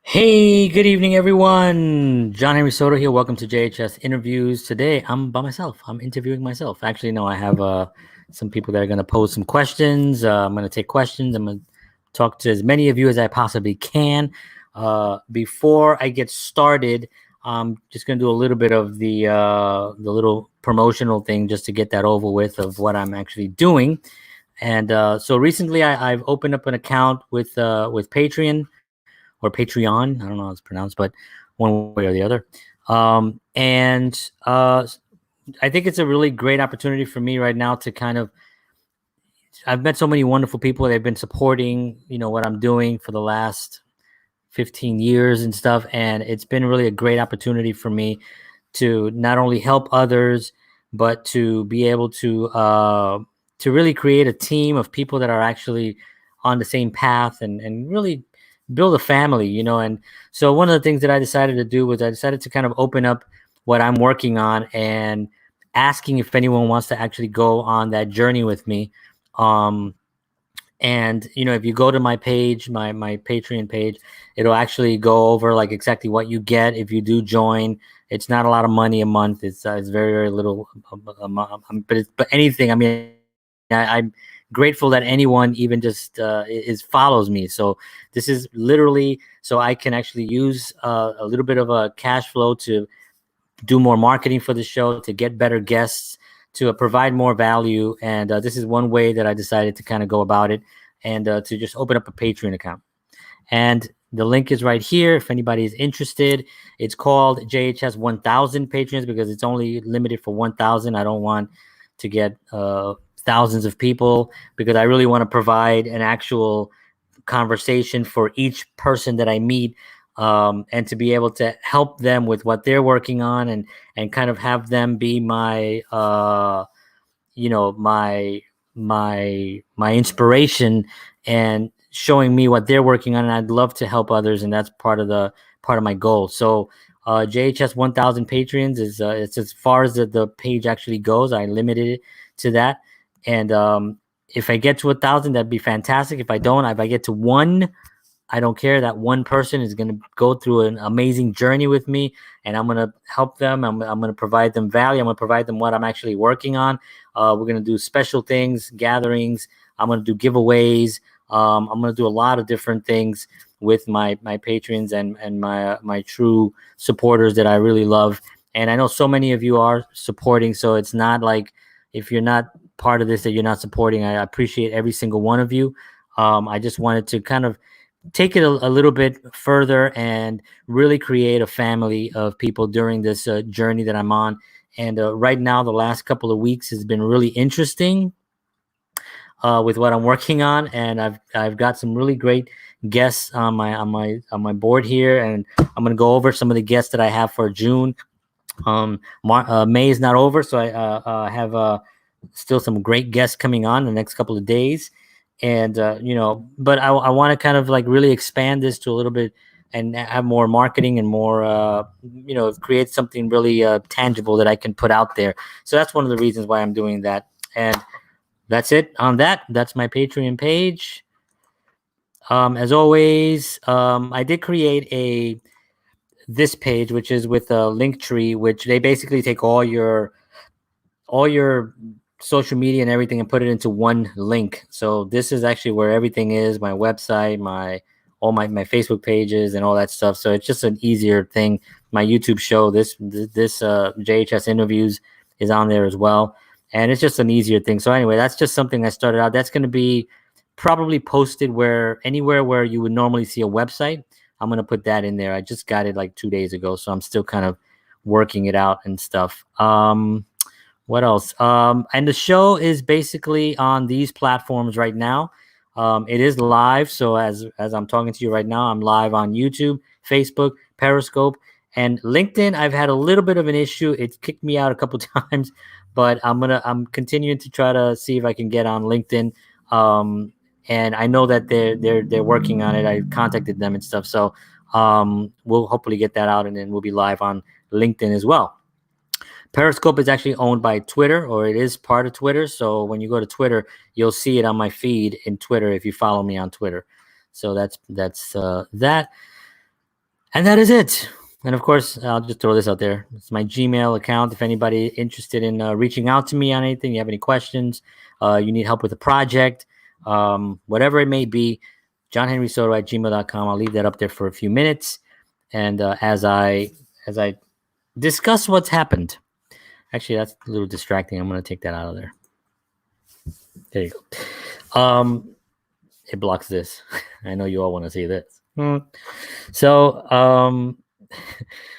Hey, good evening, everyone. John Henry Soto here. Welcome to JHS Interviews. Today, I'm by myself. I'm interviewing myself. Actually, no, I have some people that are going to pose some questions. I'm going to take questions. I'm going to talk to as many of you as I possibly can. Before I get started, I'm just going to do a little bit of the little promotional thing just to get that over with of what I'm actually doing. And so recently, I've opened up an account with Patreon or Patreon. I don't know how it's pronounced, but one way or the other. And I think it's a really great opportunity for me right now to kind of. I've met so many wonderful people. They've been supporting, what I'm doing for the last 15 years and stuff, and it's been really a great opportunity for me to not only help others, but to be able to really create a team of people that are actually on the same path and really build a family, and so one of the things that I decided to do was I decided to kind of open up what I'm working on and asking if anyone wants to actually go on that journey with me. And if you go to my page, my Patreon page, it'll actually go over like exactly what you get if you do join. It's not a lot of money a month. It's very, very little but anything. I mean, I'm grateful that anyone even just follows me. So this is literally so I can actually use a little bit of a cash flow to do more marketing for the show, to get better guests, to provide more value. And this is one way that I decided to kind of go about it, and to just open up a Patreon account. And the link is right here if anybody is interested. It's called JHS 1000 Patrons because it's only limited for 1000. I don't want to get thousands of people because I really want to provide an actual conversation for each person that I meet, and to be able to help them with what they're working on, and kind of have them be my my inspiration and showing me what they're working on. And I'd love to help others, and that's part of my goal. So JHS 1000 Patrons is it's as far as the page actually goes. I limited it to that, and if I get to 1,000, that'd be fantastic. If I don't, if I get to 1, I don't care. That one person is going to go through an amazing journey with me, and I'm going to help them. I'm going to provide them value. I'm going to provide them what I'm actually working on. We're going to do special things, gatherings. I'm going to do giveaways. I'm going to do a lot of different things with my patrons and my true supporters that I really love. And I know so many of you are supporting, so it's not like if you're not part of this that you're not supporting. I appreciate every single one of you. I just wanted to kind of take it a little bit further and really create a family of people during this journey that I'm on. And right now, the last couple of weeks has been really interesting with what I'm working on, and I've got some really great guests on my board here, and I'm going to go over some of the guests that I have for June. May is not over, so I have still some great guests coming on the next couple of days. And but I want to kind of like really expand this to a little bit and have more marketing and more create something really tangible that I can put out there. So that's one of the reasons why I'm doing that. And that's it on that. That's my Patreon page. As always, I did create this page, which is with a link tree, which they basically take all your social media and everything and put it into one link. So this is actually where everything is: my website, all my Facebook pages and all that stuff. So it's just an easier thing. My YouTube show, this JHS Interviews is on there as well. And it's just an easier thing. So anyway, that's just something I started out. That's going to be probably posted anywhere where you would normally see a website. I'm going to put that in there. I just got it like 2 days ago, so I'm still kind of working it out and stuff. What else? And the show is basically on these platforms right now. It is live. So as I'm talking to you right now, I'm live on YouTube, Facebook, Periscope, and LinkedIn. I've had a little bit of an issue. It's kicked me out a couple times, but I'm continuing to try to see if I can get on LinkedIn. And I know that they're working on it. I contacted them and stuff. So we'll hopefully get that out, and then we'll be live on LinkedIn as well. Periscope is actually owned by Twitter, or it is part of Twitter. So when you go to Twitter, you'll see it on my feed in Twitter if you follow me on Twitter. So that's that. that is it. And of course, I'll just throw this out there. It's my Gmail account. If anybody interested in reaching out to me on anything, you have any questions, you need help with a project, whatever it may be, johnhenrysoto@gmail.com. I'll leave that up there for a few minutes. And as I discuss what's happened, actually, that's a little distracting. I'm going to take that out of there. There you go. It blocks this. I know you all want to see this. So,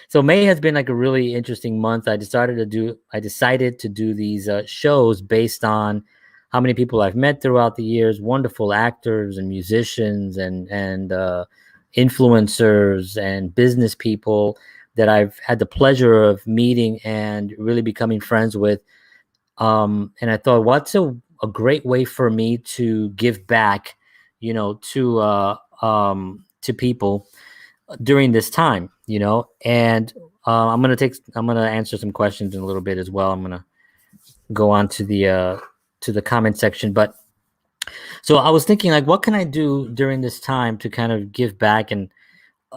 so May has been like a really interesting month. I decided to do these shows based on how many people I've met throughout the years, wonderful actors and musicians and influencers and business people that I've had the pleasure of meeting and really becoming friends with. And I thought, what's a great way for me to give back, to people during this time, and I'm going to answer some questions in a little bit as well. I'm going to go on to the comment section, but so I was thinking, like, what can I do during this time to kind of give back and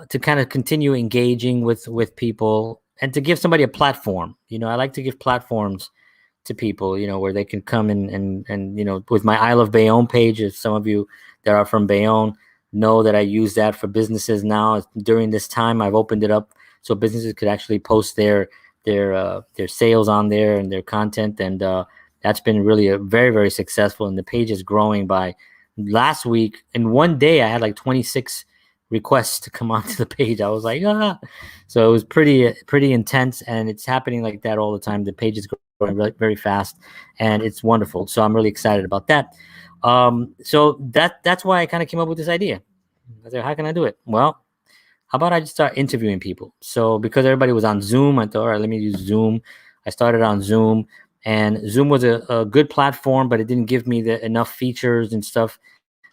to kind of continue engaging with people and to give somebody a platform. I like to give platforms to people, where they can come and with my I Love Bayonne page, if some of you that are from Bayonne know that I use that for businesses now. During this time, I've opened it up so businesses could actually post their sales on there and their content, and that's been really a very, very successful. And the page is growing. By last week, in one day, I had like 26 requests to come onto the page. I was like, so it was pretty intense, and it's happening like that all the time. The page is growing really, very fast, and it's wonderful. So I'm really excited about that. So that's why I kind of came up with this idea. I said, how can I do it? Well, how about I just start interviewing people? So because everybody was on Zoom, I thought, all right, let me use Zoom. I started on Zoom, and Zoom was a good platform, but it didn't give me enough features and stuff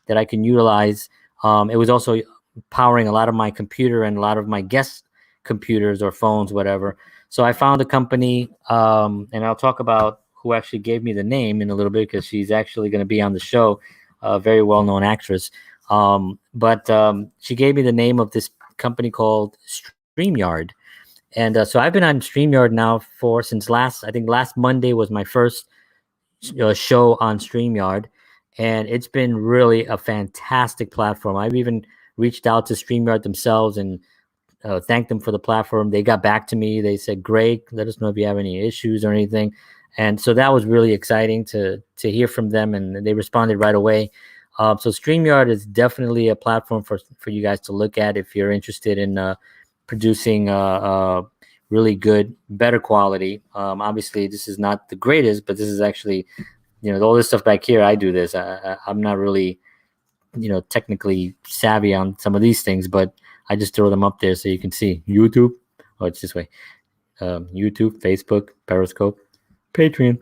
that I can utilize. It was also powering a lot of my computer and a lot of my guest computers or phones, whatever. So I found a company, and I'll talk about who actually gave me the name in a little bit, because she's actually going to be on the show, a very well-known actress. But she gave me the name of this company called Streamyard. And so I've been on Streamyard now since last Monday was my first show on Streamyard. And it's been really a fantastic platform. I've even reached out to Streamyard themselves and thanked them for the platform. They got back to me. They said, Greg, let us know if you have any issues or anything. And so that was really exciting to hear from them, and they responded right away. So StreamYard is definitely a platform for you guys to look at if you're interested in producing really good, better quality. Obviously, this is not the greatest, but this is actually, all this stuff back here, I do this. I'm not really, technically savvy on some of these things, but I just throw them up there so you can see. YouTube. Oh, it's this way. YouTube, Facebook, Periscope, Patreon.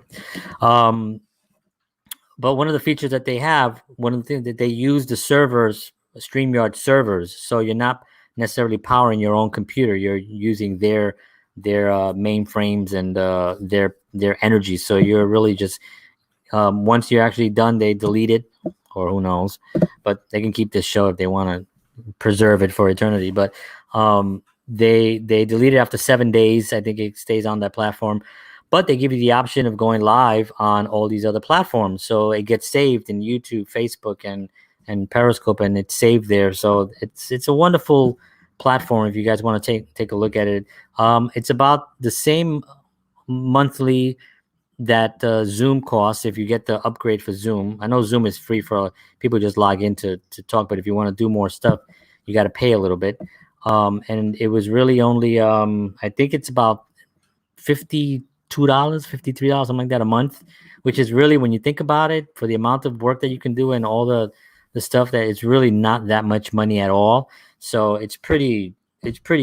But one of the features that they have, one of the things that they use the servers, StreamYard servers. So you're not necessarily powering your own computer. You're using their mainframes and their energy. So you're really just once you're actually done, they delete it, or who knows. But they can keep this show if they want to preserve it for eternity. But they delete it after 7 days. I think it stays on that platform. But they give you the option of going live on all these other platforms. So it gets saved in YouTube, Facebook, and Periscope, and it's saved there. So it's a wonderful platform if you guys want to take a look at it. It's about the same monthly that Zoom costs if you get the upgrade for Zoom. I know Zoom is free for people, just log in to talk, but if you want to do more stuff, you got to pay a little bit. And it was really only, I think it's about $52, $53, something like that a month, which is really, when you think about it, for the amount of work that you can do and all the stuff, that it's really not that much money at all. So it's pretty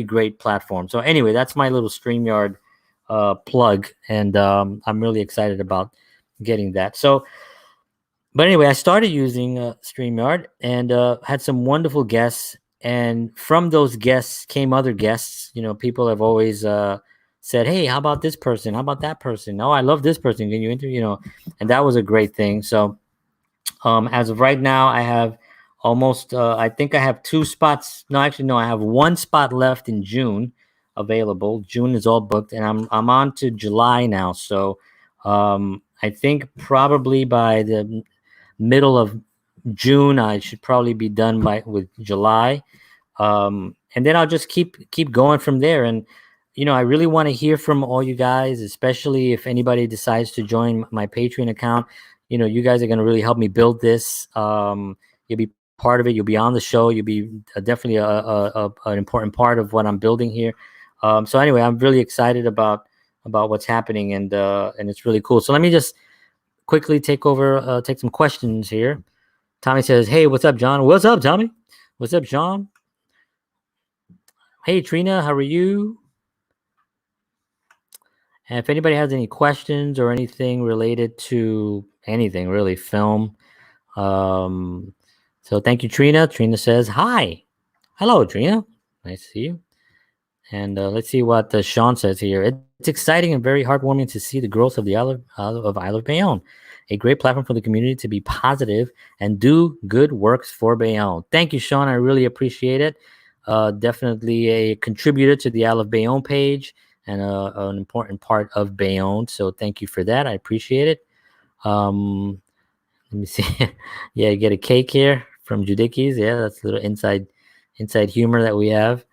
great platform. So anyway, that's my little StreamYard plug, and I'm really excited about getting that. So, but anyway, I started using StreamYard and had some wonderful guests, and from those guests came other guests. People have always said, hey, how about this person? How about that person? Oh, I love this person. Can you interview? And that was a great thing. So as of right now, I have almost. I think I have 2 spots. No, actually, no. I have 1 spot left in June available. June is all booked, and I'm on to July now. So I think probably by the middle of June, I should probably be done with July, and then I'll just keep going from there. And I really want to hear from all you guys, especially if anybody decides to join my Patreon account. You guys are going to really help me build this. You'll be part of it. You'll be on the show. You'll be definitely an important part of what I'm building here. So anyway, I'm really excited about what's happening, and it's really cool. So let me just quickly take some questions here. Tommy says, "Hey, what's up, John?" What's up, Tommy? What's up, John? Hey, Trina, how are you? And if anybody has any questions or anything related to anything, really, film. So thank you, Trina. Trina says, "Hi." Hello, Trina. Nice to see you. And let's see what Sean says here. It's exciting and very heartwarming to see the growth of the Isle of Bayonne. A great platform for the community to be positive and do good works for Bayonne. Thank you, Sean. I really appreciate it. Definitely a contributor to the Isle of Bayonne page and an important part of Bayonne. So thank you for that. I appreciate it. Let me see. Yeah, you get a cake here from Judicki's. Yeah, that's a little inside humor that we have.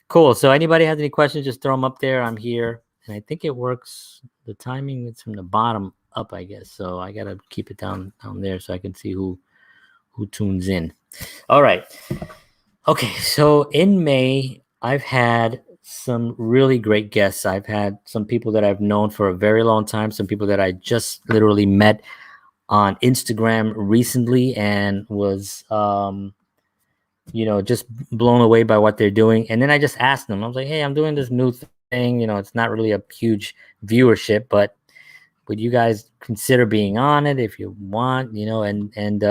Cool. So anybody has any questions, just throw them up there. I'm here, and I think it works. The timing is from the bottom up, I guess. So I gotta keep it down there so I can see who tunes in. All right. Okay. So in May, I've had some really great guests. I've had some people that I've known for a very long time, some people that I just literally met on Instagram recently and was just blown away by what they're doing. And then I just asked them, I was like, hey, I'm doing this new thing. It's not really a huge viewership, but would you guys consider being on it if you want, and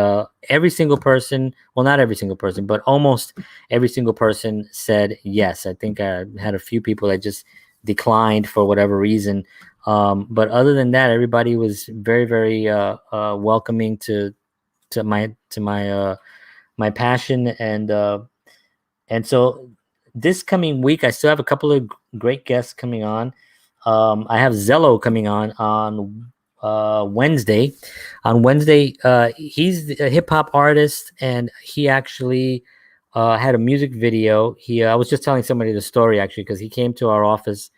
every single person, well, not every single person, but almost every single person said yes. I think I had a few people that just declined for whatever reason. But other than that, everybody was very, very welcoming to my passion. And so this coming week, I still have a couple of great guests coming on. I have Zello coming on Wednesday. On Wednesday, he's a hip hop artist, and he actually had a music video. I was just telling somebody the story actually, because he came to our office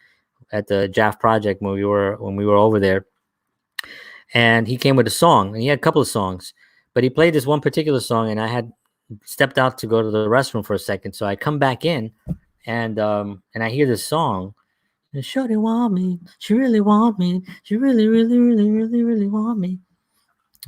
at the Jaff Project when we were over there, and he came with a song, and he had a couple of songs, but he played this one particular song, and I had stepped out to go to the restroom for a second, so I come back in, and I hear this song. And Shorty want me, she really want me, she really, really, really, really, really want me.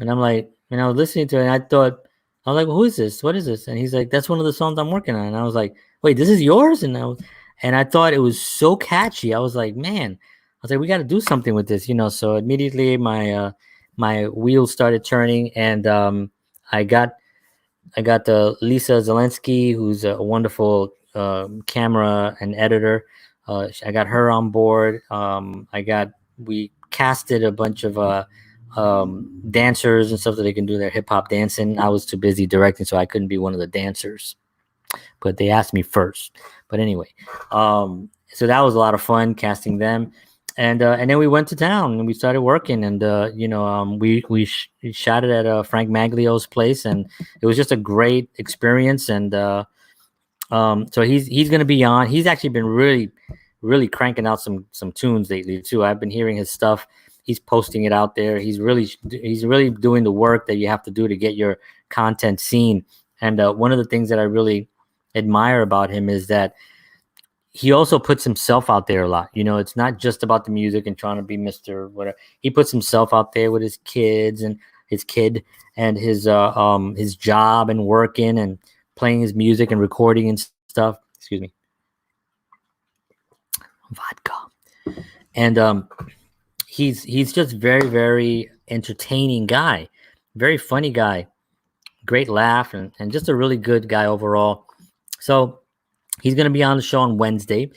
And I'm like, I was listening to it, and I was like, well, who is this? What is this? And he's like, that's one of the songs I'm working on. And I was like, wait, this is yours? And I thought it was so catchy. I was like, man, I was like, we got to do something with this, So immediately my wheels started turning, and I got Lisa Zelensky, who's a wonderful camera and editor. I got her on board. We casted a bunch of dancers and stuff that they can do their hip hop dancing. I was too busy directing, so I couldn't be one of the dancers, but they asked me first. But anyway, so that was a lot of fun casting them. And then we went to town and we started working, and we shot it at Frank Maglio's place, and it was just a great experience. And so he's going to be on. He's actually been really, really cranking out some tunes lately too. I've been hearing his stuff. He's posting it out there. He's really doing the work that you have to do to get your content seen. And one of the things that I really admire about him is that he also puts himself out there a lot. It's not just about the music and trying to be Mr. whatever. He puts himself out there with his kids and his kid and his job and working and playing his music and recording and stuff. Excuse me. Vodka. And he's just very, very entertaining guy, very funny guy, great laugh, and just a really good guy overall. So he's going to be on the show on Wednesday,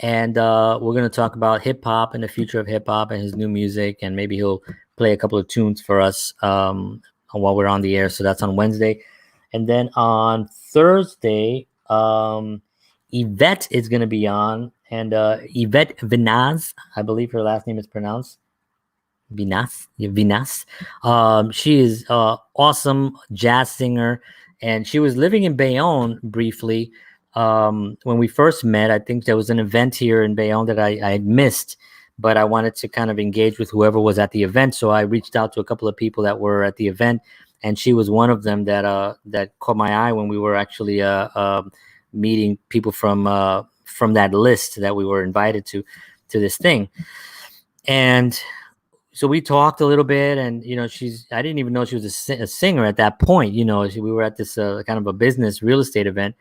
and we're going to talk about hip hop and the future of hip hop and his new music, and maybe he'll play a couple of tunes for us. while we're on the air. So that's on Wednesday. And then on Thursday, Yvette is going to be on. And Yvette Vinaz, I believe her last name is pronounced Vinas. She is awesome jazz singer. And she was living in Bayonne briefly when we first met. I think there was an event here in Bayonne that I had missed, but I wanted to kind of engage with whoever was at the event. So I reached out to a couple of people that were at the event, and she was one of them that caught my eye when we were actually meeting people from that list that we were invited to this thing. And so we talked a little bit, and I didn't even know she was a singer at that point. We were at this kind of a business real estate event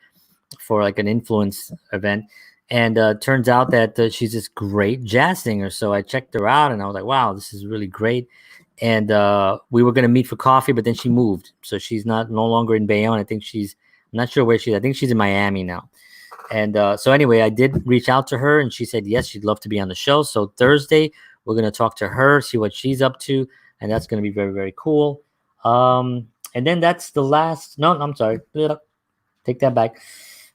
for like an influence event, and turns out that she's this great jazz singer. So I checked her out, and I was like, wow, this is really great. And we were going to meet for coffee, but then she moved, so she's no longer in Bayonne. I think I'm not sure where I think she's in Miami now. And so anyway, I did reach out to her, and she said yes, she'd love to be on the show. So Thursday, we're going to talk to her, see what she's up to, and that's going to be very, very cool. And then that's the last. No, I'm sorry. Take that back.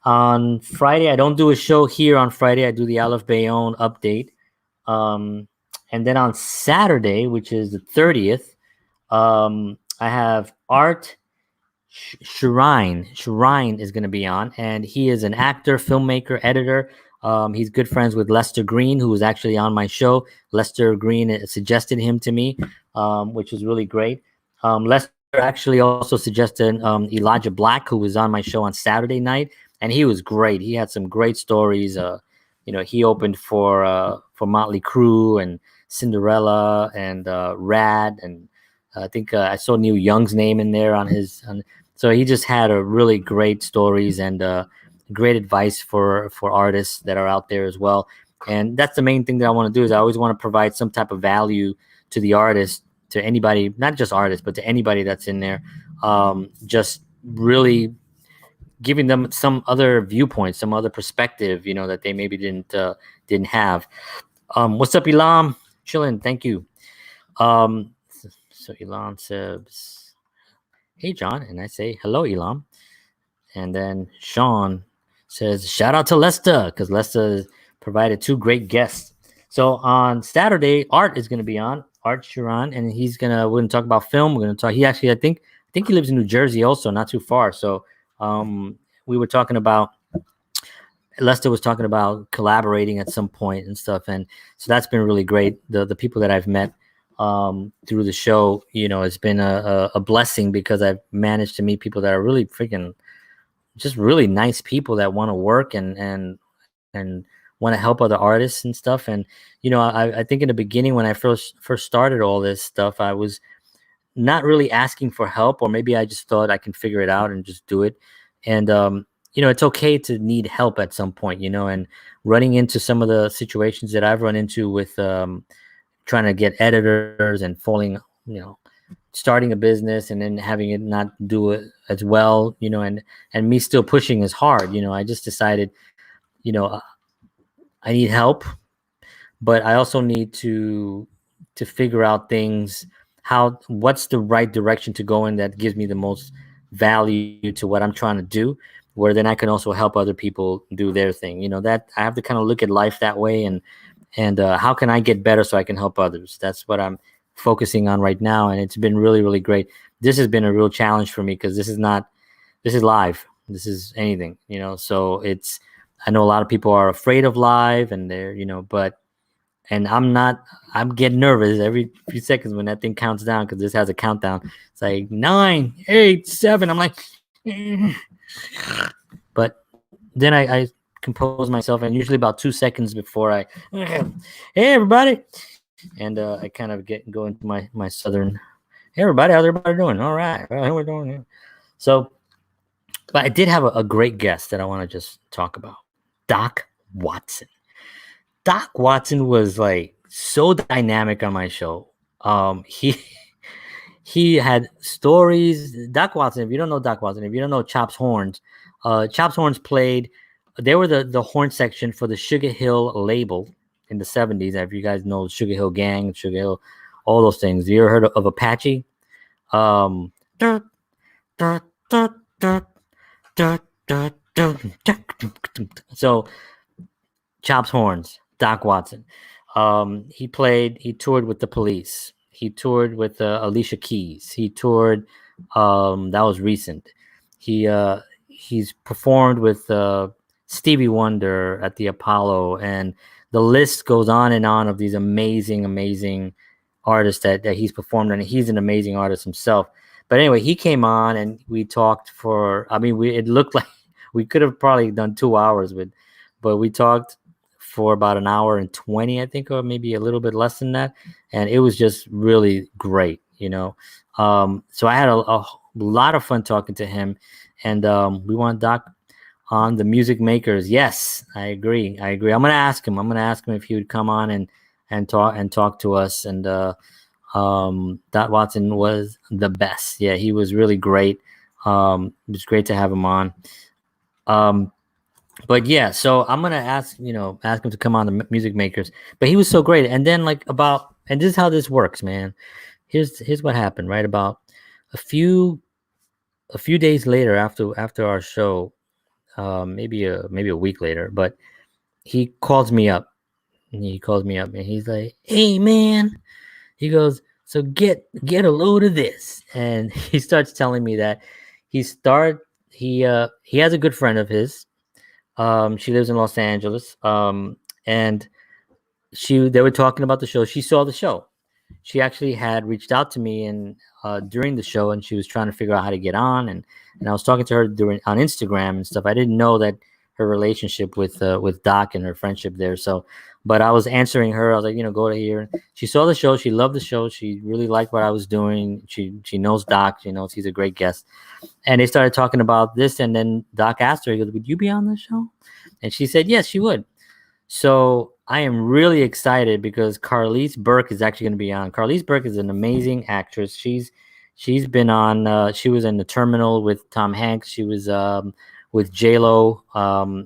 On Friday, I don't do a show here on Friday. I do the Isle of Bayonne update. And then on Saturday, which is the 30th, I have Art Shrine. Shrine is going to be on, and he is an actor, filmmaker, editor. He's good friends with Lester Green, who was actually on my show. Lester Green suggested him to me, which was really great. Lester actually also suggested Elijah Black, who was on my show on Saturday night, and he was great. He had some great stories. He opened for Motley Crue and Cinderella and Rad, and I think I saw Neil Young's name in there so he just had a really great stories and great advice for artists that are out there as well. And that's the main thing that I want to do, is I always want to provide some type of value to the artist, to anybody, not just artists, but to anybody that's in there. Just really giving them some other viewpoint, some other perspective, that they maybe didn't have. What's up, Elam? Chilling. Thank you. So Elam says, hey, John. And I say, hello, Elam. And then Sean says, shout out to Lester, because Lester provided 2 great guests. So on Saturday, Art is going to be on, Art Sharon, and we're going to talk about film. We're going to talk. He actually, I think he lives in New Jersey also, not too far. So we were talking about, Lester was talking about collaborating at some point and stuff. And so that's been really great. The people that I've met through the show, it's been a blessing, because I've managed to meet people that are really freaking just really nice people that want to work and want to help other artists and stuff. And I think in the beginning, when I first started all this stuff, I was not really asking for help, or maybe I just thought I can figure it out and just do it. And it's okay to need help at some point, and running into some of the situations that I've run into with trying to get editors and falling, starting a business and then having it not do it as well, and me still pushing is hard. I just decided, I need help, but I also need to figure out things, what's the right direction to go in that gives me the most value to what I'm trying to do, where then I can also help other people do their thing. That I have to kind of look at life that way, and how can I get better so I can help others? That's what I'm focusing on right now, and it's been really, really great. This has been a real challenge for me, because this is live. This is anything, so I know a lot of people are afraid of live, and they're, and I'm getting nervous every few seconds when that thing counts down, because this has a countdown. It's like 9, 8, 7. I'm like, but then I compose myself, and usually about 2 seconds before hey, everybody. And I kind of go into my southern, hey, everybody, how's everybody doing? All right. How we're doing here. So, but I did have a great guest that I want to just talk about. Doc Watson. Doc Watson was like so dynamic on my show. He had stories. Doc Watson, if you don't know Doc Watson, if you don't know Chops Horns, Chops Horns they were the horn section for the Sugar Hill label in the 70s. If you guys know Sugar Hill Gang, Sugar Hill, all those things. You ever heard of Apache? So chops horns, Doc Watson. He toured with the Police. He toured with Alicia Keys. He toured. That was recent. He's performed with Stevie Wonder at the Apollo, and the list goes on and on of these amazing artists that he's performed, and he's an amazing artist himself. But anyway, he came on and we talked for. I mean, it looked like we could have probably done 2 hours but we talked for about an hour and 20, I think, or maybe a little bit less than that. And it was just really great, So I had a lot of fun talking to him, and we want Doc on the Music Makers. Yes, I agree. I'm going to ask him. If he would come on and talk to us. And Doc Watson was the best. Yeah, he was really great. It was great to have him on. But yeah, so I'm gonna ask him to come on the Music Makers. But he was so great. And then and this is how this works, man. Here's what happened. Right about a few days later after our show, maybe a week later, but he calls me up. And he's like, "Hey, man," he goes, "So get a load of this." And he starts telling me that he has a good friend of his. She lives in Los Angeles. And they were talking about the show. She saw the show. She actually had reached out to me during the show, and she was trying to figure out how to get on. And I was talking to her on Instagram and stuff. I didn't know that her relationship with Doc and her friendship there. So, but I was answering her. I was like, go to here. She saw the show. She loved the show. She really liked what I was doing. She knows Doc. She knows he's a great guest. And they started talking about this. And then Doc asked her, he goes, "Would you be on the show?" And she said, yes, she would. So I am really excited because Carlie Burke is actually going to be on. Carlie Burke is an amazing actress. She's been on. She was in The Terminal with Tom Hanks. She was with J-Lo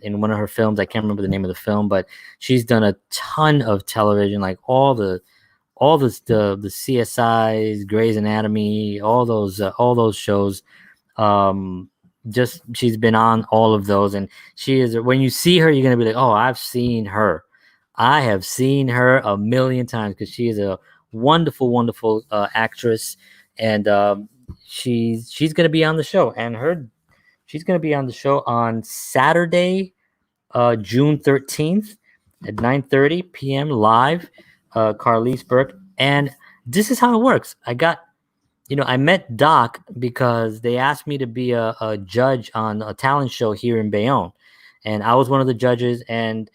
in one of her films. I can't remember the name of the film, but she's done a ton of television, like all the CSIs, Grey's Anatomy, all those shows. She's been on all of those, and she is. When you see her, you're gonna be like, "Oh, I've seen her. I have seen her a million times," because she is a wonderful actress, and she's gonna be on the show, and she's gonna be on the show on Saturday, June 13th at 9:30 p.m. live. Carlie Burke, and this is how it works. I met Doc because they asked me to be a judge on a talent show here in Bayonne, and I was one of the judges, and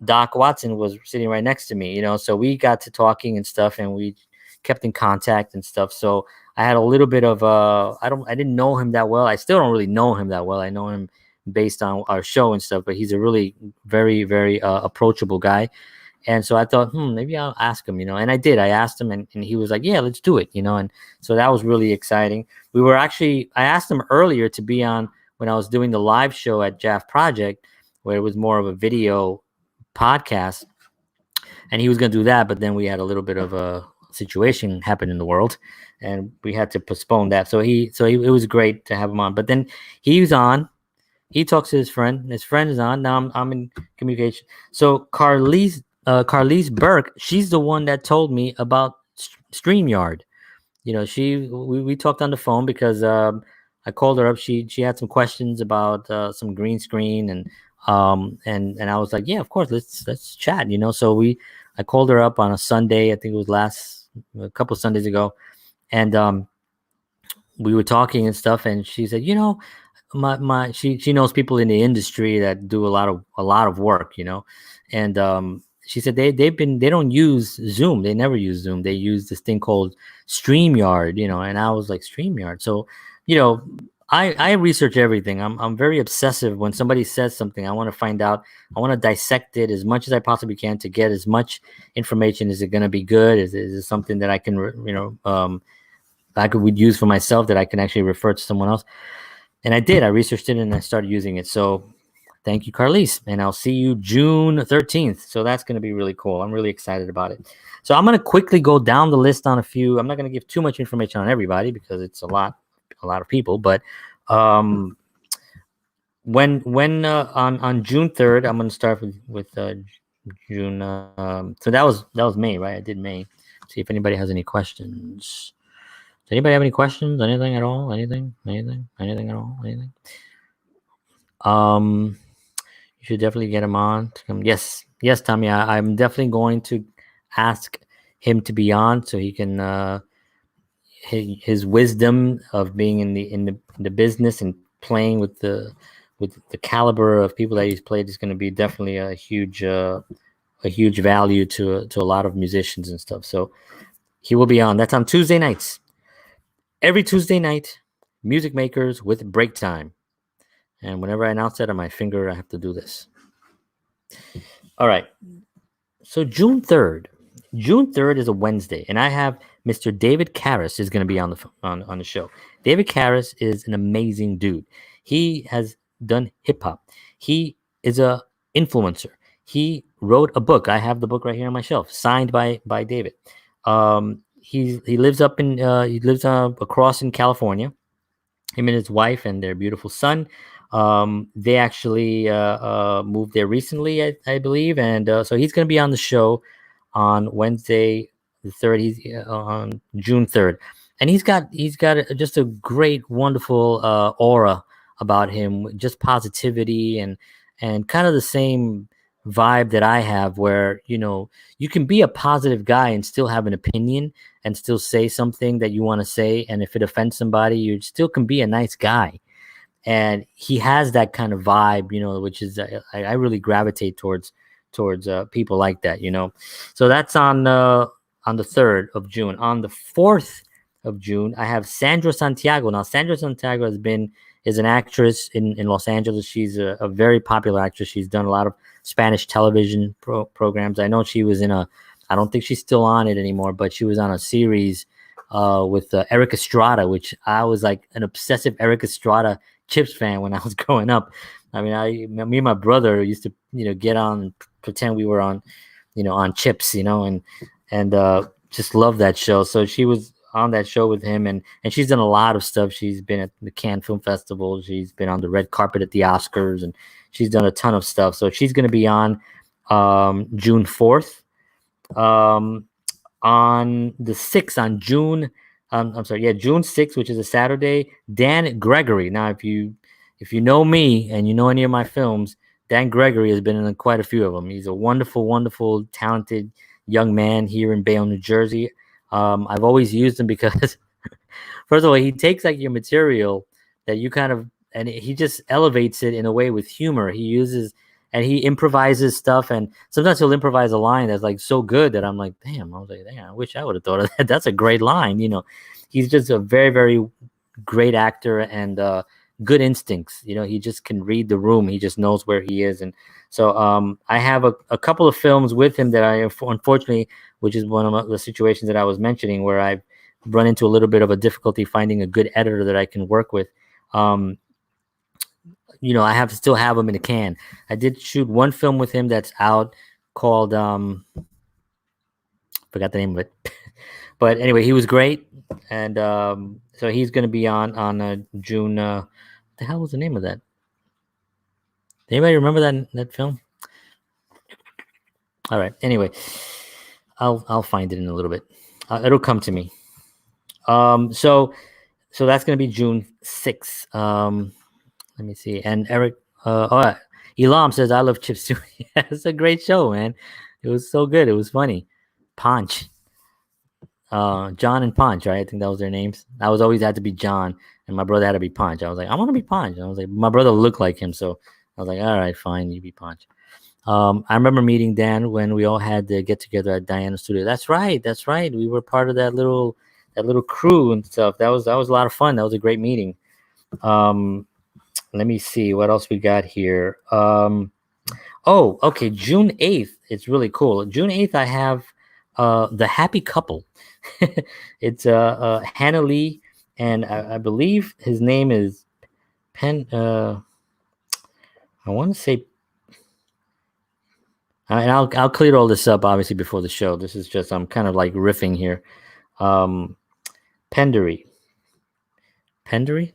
Doc Watson was sitting right next to me, so we got to talking and stuff, and we kept in contact and stuff. So I had a little bit of I didn't know him that well. I still don't really know him that well. I know him based on our show and stuff, but he's a really very, very approachable guy. And so I thought, maybe I'll ask him, and I did. I asked him, and he was like, "Yeah, let's do it," and so that was really exciting. I asked him earlier to be on when I was doing the live show at Jaff Project, where it was more of a video podcast, and he was going to do that, but then we had a little bit of a situation happen in the world, and we had to postpone that. So it was great to have him on. But then he was on. He talks to his friend. His friend is on. Now I'm in communication. So Carlie Burke, she's the one that told me about Streamyard. We talked on the phone because I called her up. She had some questions about some green screen, and I was like, yeah, of course, let's chat. So I called her up on a Sunday. I think it was a couple of Sundays ago, and we were talking and stuff. And she said, she knows people in the industry that do a lot of work, and she said they don't use Zoom. They never use Zoom. They use this thing called Streamyard, and I was like, Streamyard. So, I research everything. I'm very obsessive. When somebody says something, I want to find out. I want to dissect it as much as I possibly can to get as much information. Is it going to be good? Is it something that I can, would use for myself, that I can actually refer to someone else? And I did. I researched it and I started using it. So thank you, Carlie. And I'll see you June 13th. So that's going to be really cool. I'm really excited about it. So I'm going to quickly go down the list on a few. I'm not going to give too much information on everybody because it's a lot a lot of people. But when on June 3rd, I'm gonna start with June. So that was May, right? I did May. See if anybody has any questions. Does anybody have any questions? Anything at all? Anything at all? Anything? You should definitely get him on to come. Yes, Tommy. I'm definitely going to ask him to be on so he can his wisdom of being in the business and playing with the caliber of people that he's played is going to be definitely a huge value to a lot of musicians and stuff. So he will be on. That's on Tuesday nights. Every Tuesday night, Music Makers with Break Time. And whenever I announce that on my finger, I have to do this. All right. So June 3rd. June 3rd is a Wednesday, and I have Mr. David Karras is going to be on the show. David Karras is an amazing dude. He has done hip hop. He is a influencer. He wrote a book. I have the book right here on my shelf, signed by David. He lives across in California. Him and his wife and their beautiful son. They actually moved there recently, I believe, and so he's going to be on the show on Wednesday the 3rd. He's on June 3rd, and he's got just a great, wonderful aura about him, just positivity and kind of the same vibe that I have, where you can be a positive guy and still have an opinion and still say something that you want to say, and if it offends somebody, you still can be a nice guy. And he has that kind of vibe, which is I really gravitate towards people like that, So that's on the 3rd of June. On the 4th of June, I have Sandra Santiago. Now, Sandra Santiago is an actress in Los Angeles. She's a very popular actress. She's done a lot of Spanish television programs. I know she was I don't think she's still on it anymore, but she was on a series with Eric Estrada, which I was like an obsessive Eric Estrada Chips fan when I was growing up. I mean, me and my brother used to, get on and pretend we were on, on Chips, and just love that show. So she was on that show with him, and she's done a lot of stuff. She's been at the Cannes Film Festival. She's been on the red carpet at the Oscars, and she's done a ton of stuff. So she's going to be on June 4th. On the 6th, on June 6th, which is a Saturday, Dan Gregory. Now, if you know me and you know any of my films, Dan Gregory has been in quite a few of them. He's a wonderful, wonderful, talented young man here in Bayonne, New Jersey. I've always used him because, first of all, he takes like your material that you and he just elevates it in a way with humor. He uses and he improvises stuff, and sometimes he'll improvise a line that's like so good that I'm like, damn, I wish I would have thought of that. That's a great line. He's just a very, very great actor and good instincts. He just can read the room. He just knows where he is. And so I have a couple of films with him that I, unfortunately, which is one of the situations that I was mentioning, where I've run into a little bit of a difficulty finding a good editor that I can work with. I have to still have him in a can. I did shoot one film with him that's out called, forgot the name of it. But anyway, he was great. And so he's going to be on June. What the hell was the name of that? Anybody remember that film? All right. Anyway, I'll find it in a little bit. It'll come to me. So that's going to be June 6th. Let me see. And Eric, Elam says, I love Chips too. Yeah, it's a great show, man. It was so good. It was funny. Ponch. John and Ponch, right? I think that was their names. I was always had to be John, and my brother had to be Ponch. I was like, I want to be Ponch. I was like, my brother looked like him, so I was like, all right, fine, you be Ponch. I remember meeting Dan when we all had to get together at Diana's studio. That's right. We were part of that little crew and stuff. That was a lot of fun. That was a great meeting. Let me see what else we got here. Okay, June 8th. It's really cool. June 8th, I have The Happy Couple. It's Hannah Lee, and I believe his name is Penn. I want to say, and I'll clear all this up obviously before the show. This is just I'm kind of like riffing here. Pendery. Pendery.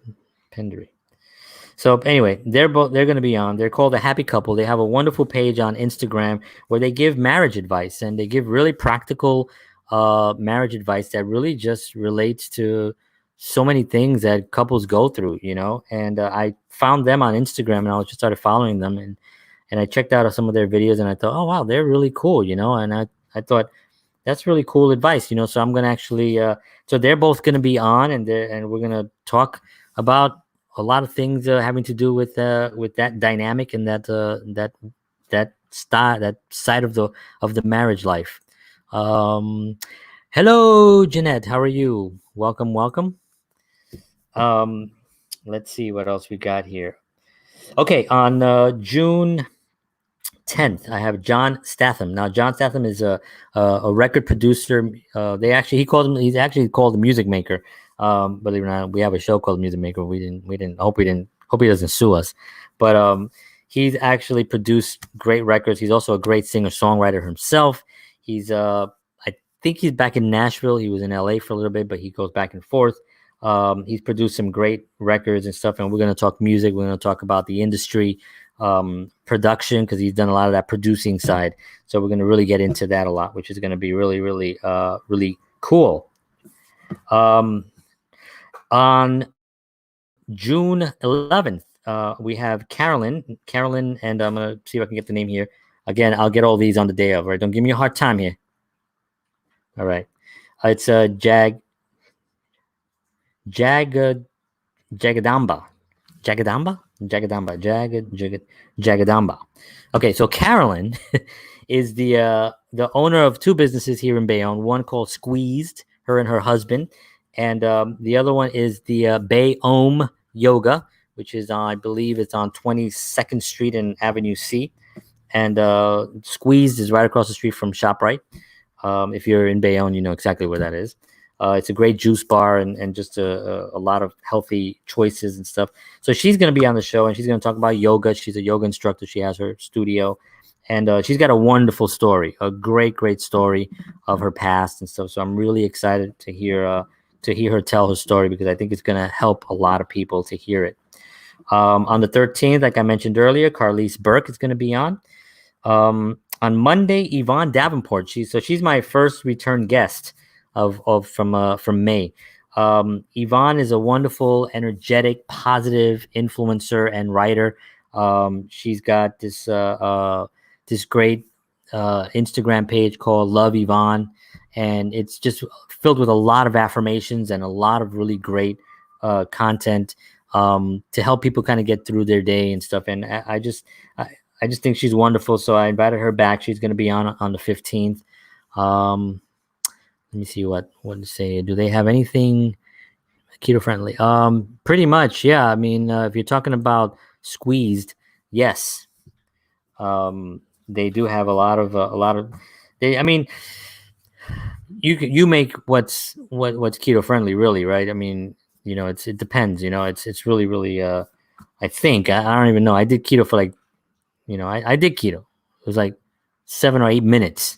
So anyway, they're going to be on. They're called a Happy Couple. They have a wonderful page on Instagram where they give marriage advice, and they give really practical marriage advice that really just relates to so many things that couples go through, And I found them on Instagram, and I just started following them, and I checked out some of their videos, and I thought, oh wow, they're really cool, And I thought that's really cool advice, So I'm gonna actually, so they're both gonna be on, and we're gonna talk about a lot of things having to do with that dynamic and that side of the marriage life. Hello, Jeanette. How are you? Welcome. Let's see what else we got here. Okay, on June 10th, I have John Statham. Now, John Statham is a record producer. He's actually called a music maker. Believe it or not, we have a show called Music Maker. We hope he doesn't sue us. But he's actually produced great records. He's also a great singer-songwriter himself. I think he's back in Nashville. He was in LA for a little bit, but he goes back and forth. He's produced some great records and stuff, and we're going to talk music. We're going to talk about the industry, production, because he's done a lot of that producing side. So we're going to really get into that a lot, which is going to be really, really, really cool. On June 11th, we have Carolyn, and I'm going to see if I can get the name here. Again, I'll get all these on the day of, right? Don't give me a hard time here. All right. It's Jagadamba. Okay, so Carolyn is the owner of two businesses here in Bayonne. One called Squeezed, her and her husband, and the other one is the Bayonne Yoga, which is I believe it's on 22nd Street and Avenue C, and Squeezed is right across the street from ShopRite. If you're in Bayonne, you know exactly where that is. It's a great juice bar and just a lot of healthy choices and stuff. So she's going to be on the show, and she's going to talk about yoga. She's a yoga instructor. She has her studio, and she's got a wonderful story, a great story of her past and stuff. So I'm really excited to hear her tell her story, because I think it's going to help a lot of people to hear it. On the 13th, like I mentioned earlier, Carlie Burke is going to be on. On Monday, Yvonne Davenport. She's my first return guest from May. Yvonne is a wonderful, energetic, positive influencer and writer. She's got this great Instagram page called Love Yvonne, and it's just filled with a lot of affirmations and a lot of really great content to help people kind of get through their day and stuff. And I just think she's wonderful. So I invited her back. She's going to be on the 15th. Let me see what to say. Do they have anything keto friendly? Pretty much, yeah. I mean, if you're talking about Squeezed, yes. They do have a lot of. I mean, you make what's keto friendly, really, right? I mean, it depends. It's really. I think I don't even know. I did keto for I did keto. It was like 7 or 8 minutes.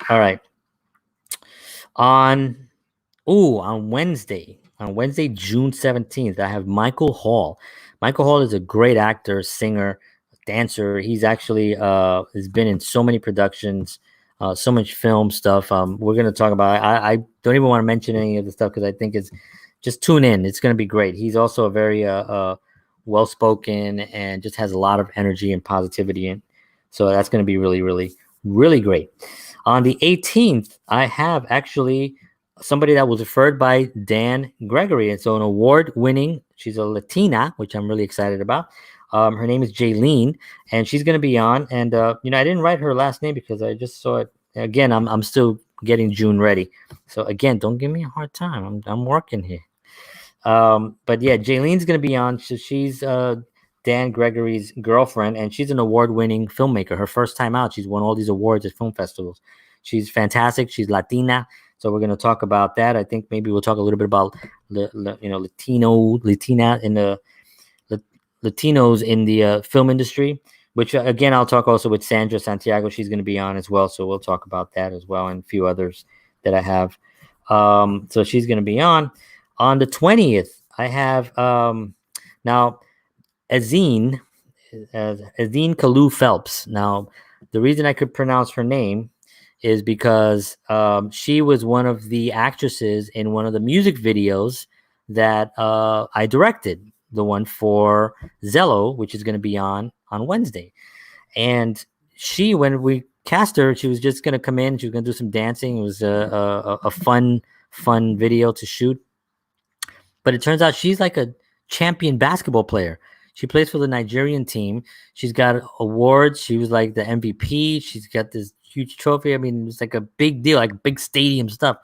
All right. On Wednesday, June 17th, I have Michael Hall. Michael Hall is a great actor, singer, dancer. He's actually has been in so many productions, so much film stuff. We're going to talk about. I don't even want to mention any of the stuff because I think it's just tune in. It's going to be great. He's also a very well-spoken and just has a lot of energy and positivity, and so that's going to be really, really, really great. On the 18th, I have actually somebody that was referred by Dan Gregory. And so an award-winning, she's a Latina, which I'm really excited about. Her name is Jaylene, and she's going to be on. And, I didn't write her last name because I just saw it. Again, I'm still getting June ready. So, again, don't give me a hard time. I'm working here. But, yeah, Jaylene's going to be on. So she's Dan Gregory's girlfriend, and she's an award-winning filmmaker. Her first time out, she's won all these awards at film festivals. She's fantastic. She's Latina, so we're going to talk about that. I think maybe we'll talk a little bit about Latina in the Latinos in the film industry. Which again, I'll talk also with Sandra Santiago. She's going to be on as well, so we'll talk about that as well, and a few others that I have. So she's going to be on. On the 20th, I have now Azine, Azine Kalu Phelps. Now, the reason I could pronounce her name is because she was one of the actresses in one of the music videos that I directed, the one for Zello, which is going to be on Wednesday. And she, when we cast her, she was just going to come in. She was going to do some dancing. It was a fun video to shoot. But it turns out she's like a champion basketball player. She plays for the Nigerian team. She's got awards. She was like the MVP. She's got this huge trophy. I mean, it's like a big deal, like big stadium stuff.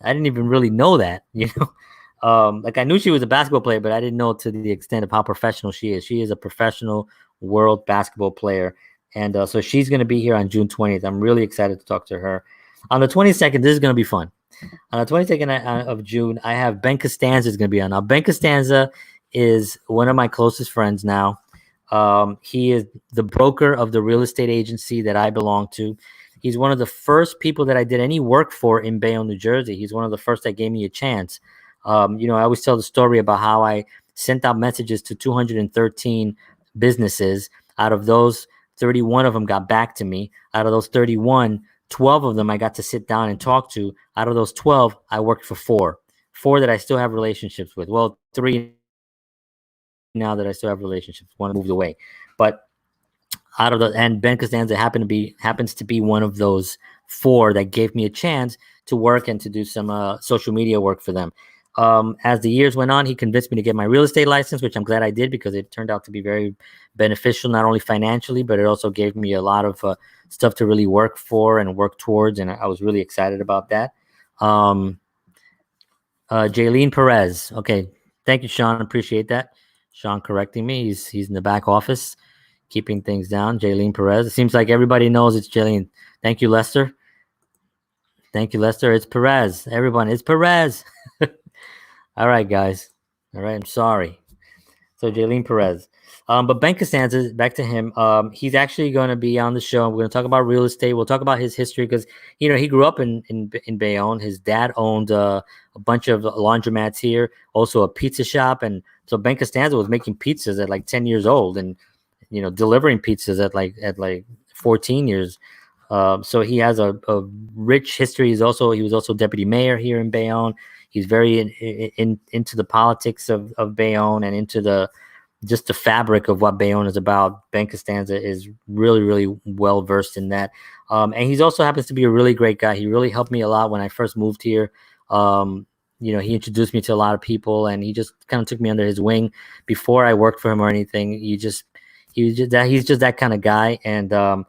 I didn't even really know that, you know. Like I knew she was a basketball player, but I didn't know to the extent of how professional she is. She is a professional world basketball player. And so she's going to be here on June 20th. I'm really excited to talk to her. On the 22nd, this is going to be fun. On the 22nd of June, I have Ben Costanza is going to be on. Now, Ben Costanza is one of my closest friends now. He is the broker of the real estate agency that I belong to. He's one of the first people that I did any work for in Bayonne, New Jersey. He's one of the first that gave me a chance. You know, I always tell the story about how I sent out messages to 213 businesses. Out of those, 31 of them got back to me. Out of those 31, 12 of them I got to sit down and talk to. Out of those 12, I worked for four that I still have relationships with. Well, 3 now that I still have relationships. One moved away, but out of the, and Ben Costanza happens to be one of those 4 that gave me a chance to work and to do some social media work for them. As the years went on, he convinced me to get my real estate license, which I'm glad I did because it turned out to be very beneficial, not only financially, but it also gave me a lot of stuff to really work for and work towards. And I was really excited about that. Jaylene Perez. Okay. Thank you, Sean. Appreciate that. Sean correcting me. He's in the back office, keeping things down. Jaylene Perez. It seems like everybody knows it's Jaylene. Thank you, Lester. Thank you, Lester. It's Perez. Everyone, it's Perez. All right, guys. All right, I'm sorry. So Jaylene Perez. But Ben Costanza, back to him. He's actually going to be on the show. We're going to talk about real estate. We'll talk about his history because, you know, he grew up in Bayonne. His dad owned a bunch of laundromats here, also a pizza shop. And so Ben Costanza was making pizzas at like 10 years old and, you know, delivering pizzas at like 14 years. So he has a rich history. He was also deputy mayor here in Bayonne. He's very into the politics of Bayonne and into the fabric of what Bayonne is about. Ben Costanza is really, really well versed in that. And he's also happens to be a really great guy. He really helped me a lot when I first moved here. You know, he introduced me to a lot of people and he just kind of took me under his wing before I worked for him or anything. He's just that kind of guy. And,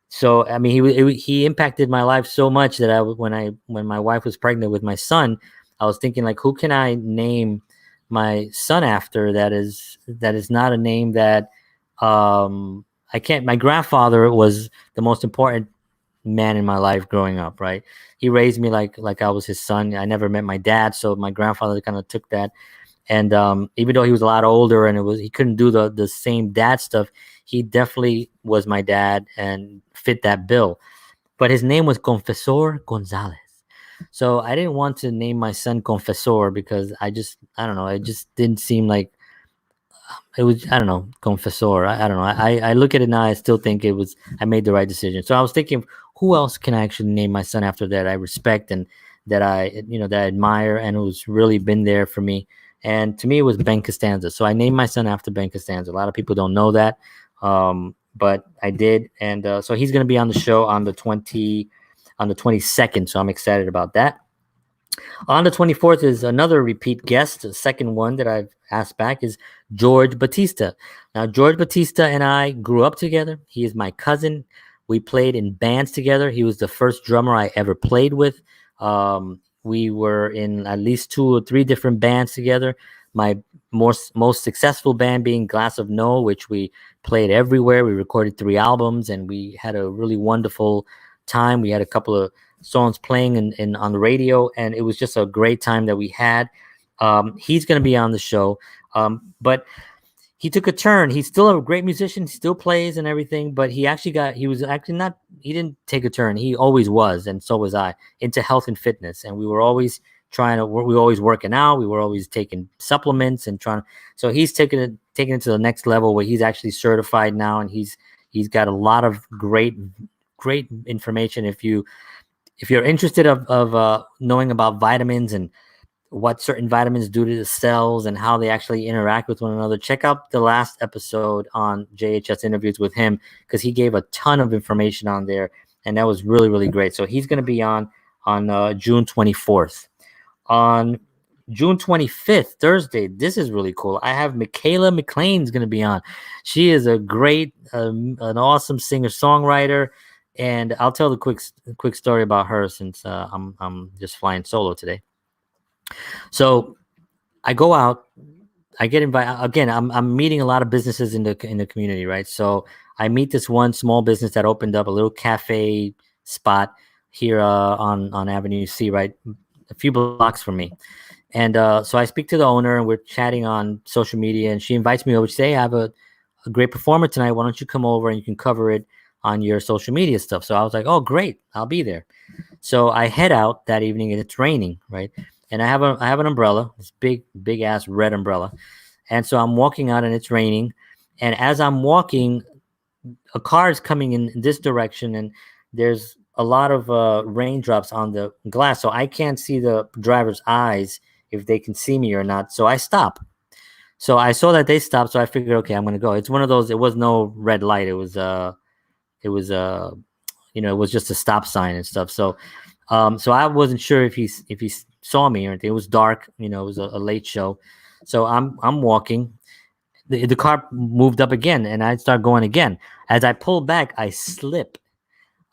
so, I mean, he impacted my life so much that when my wife was pregnant with my son, I was thinking like, who can I name my son after that is not a name that I can't. My grandfather was the most important man in my life growing up, right? He raised me like I was his son. I never met my dad, so my grandfather kind of took that. And even though he was a lot older and he couldn't do the same dad stuff, he definitely was my dad and fit that bill. But his name was Confessor Gonzalez. So I didn't want to name my son Confessor because I don't know. It just didn't seem like it was, I don't know, Confessor. I don't know. I look at it now. I still think I made the right decision. So I was thinking, who else can I actually name my son after that I respect and that I admire and who's really been there for me. And to me, it was Ben Costanza. So I named my son after Ben Costanza. A lot of people don't know that, but I did. And so he's going to be on the show on the 22nd. So I'm excited about that. On the 24th is another repeat guest. The second one that I've asked back is George Batista. Now, George Batista and I grew up together. He is my cousin. We played in bands together. He was the first drummer I ever played with. We were in at least 2 or 3 different bands together. My most successful band being Glass of No, which we played everywhere. We recorded 3 albums, and we had a really wonderful time. We had a couple of songs playing on the radio, and it was just a great time that we had. He's going to be on the show, but he took a turn. He's still a great musician, still plays and everything, but he didn't take a turn. He always was, and so was I, into health and fitness. And we were always we were always working out. We were always taking supplements and so he's taking it to the next level where he's actually certified now. And he's got a lot of great information. If you're interested of knowing about vitamins and what certain vitamins do to the cells and how they actually interact with one another, check out the last episode on JHS interviews with him, because he gave a ton of information on there, and that was really, really great. So he's going to be on June 24th. On June 25th, Thursday, this is really cool. I have Michaela McLean is going to be on. She is a great, an awesome singer-songwriter, and I'll tell the quick story about her since I'm just flying solo today. So I go out, I get invited again. I'm meeting a lot of businesses in the community, right? So I meet this one small business that opened up a little cafe spot here on Avenue C, right, a few blocks from me. And so I speak to the owner, and we're chatting on social media, and she invites me over. She says, "Hey, I have a great performer tonight. Why don't you come over and you can cover it on your social media stuff?" So I was like, "Oh, great, I'll be there." So I head out that evening, and it's raining, right? And I have an umbrella, this big ass red umbrella. And so I'm walking out, and it's raining. And as I'm walking, a car is coming in this direction, and there's a lot of raindrops on the glass. So I can't see the driver's eyes if they can see me or not. So I stop. So I saw that they stopped. So I figured, okay, I'm going to go. It's one of those, it was no red light. It was just a stop sign and stuff. So I wasn't sure if he saw me or anything. It was dark, it was a late show. So I'm walking. The car moved up again, and I start going again. As I pull back, I slip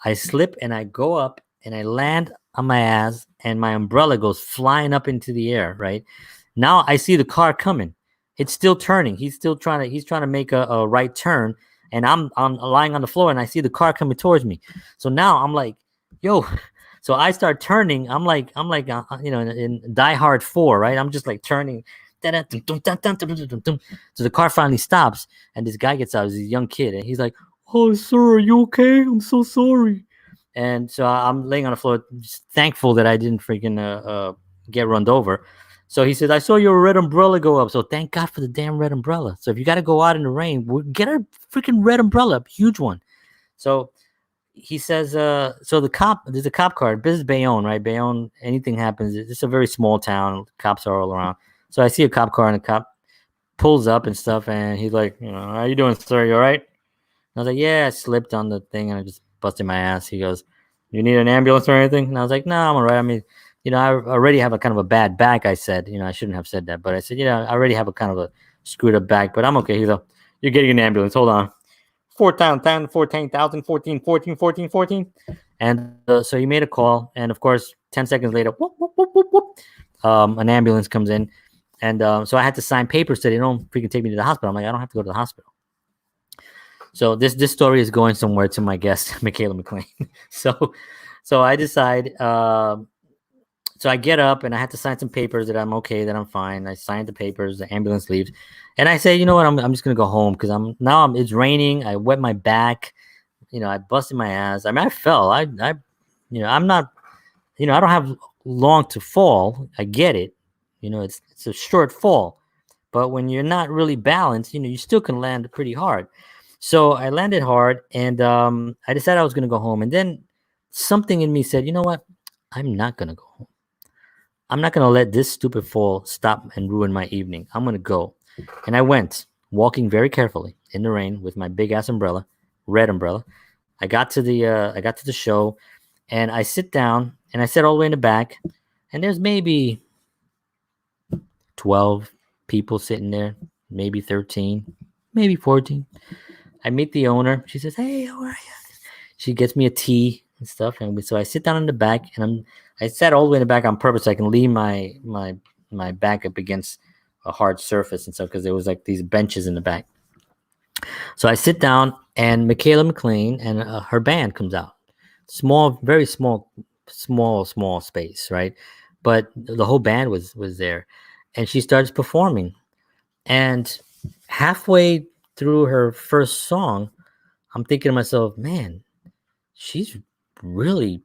and I go up and I land on my ass, and my umbrella goes flying up into the air, right? Now I see the car coming. It's still turning. He's trying to make a right turn, and I'm lying on the floor, and I see the car coming towards me. So now I'm like, yo. So I start turning. I'm like in Die Hard 4, right? I'm just like turning. So the car finally stops, and this guy gets out. He's a young kid, and he's like, "Oh, sir, are you okay? I'm so sorry." And so I'm laying on the floor, just thankful that I didn't freaking get run over. So he says, "I saw your red umbrella go up. So thank God for the damn red umbrella. So if you got to go out in the rain, get a freaking red umbrella, huge one." So he says, so there's a cop car. This is Bayonne, right? Bayonne, anything happens. It's a very small town. Cops are all around. So I see a cop car, and the cop pulls up and stuff, and he's like, "How you doing, sir? You all right?" And I was like, "Yeah, I slipped on the thing, and I just busted my ass." He goes, "You need an ambulance or anything?" And I was like, "No, I'm all right. I mean, I already have a kind of a bad back," I said. I shouldn't have said that, but I said, I already have a kind of a screwed up back, but I'm okay. He's like, "You're getting an ambulance. Hold on. 14,000, 14. And so he made a call, and of course, 10 seconds later, whoop, whoop, whoop, whoop, whoop, an ambulance comes in, and so I had to sign papers that they don't freaking take me to the hospital. I'm like, I don't have to go to the hospital. So this story is going somewhere to my guest, Michaela McLean. So I decide. So I get up, and I have to sign some papers that I'm okay, that I'm fine. I signed the papers. The ambulance leaves, and I say, "You know what? I'm just gonna go home because it's raining. I wet my back. I busted my ass. I mean, I fell. I'm not. I don't have long to fall. I get it. It's a short fall, but when you're not really balanced, you still can land pretty hard. So I landed hard, and I decided I was gonna go home, and then something in me said, "You know what? I'm not gonna go home. I'm not going to let this stupid fall stop and ruin my evening. I'm going to go." And I went, walking very carefully in the rain with my big ass umbrella, red umbrella. I got to the show, and I sit down, and I sit all the way in the back, and there's maybe 12 people sitting there, maybe 13, maybe 14. I meet the owner. She says, "Hey, how are you?" She gets me a tea and stuff, and so I sit down in the back, and I sat all the way in the back on purpose so I can lean my back up against a hard surface and stuff, because there was like these benches in the back. So I sit down, and Michaela McLean and her band comes out. Small, very small space, right? But the whole band was there, and she starts performing. And halfway through her first song, I'm thinking to myself, man, she's really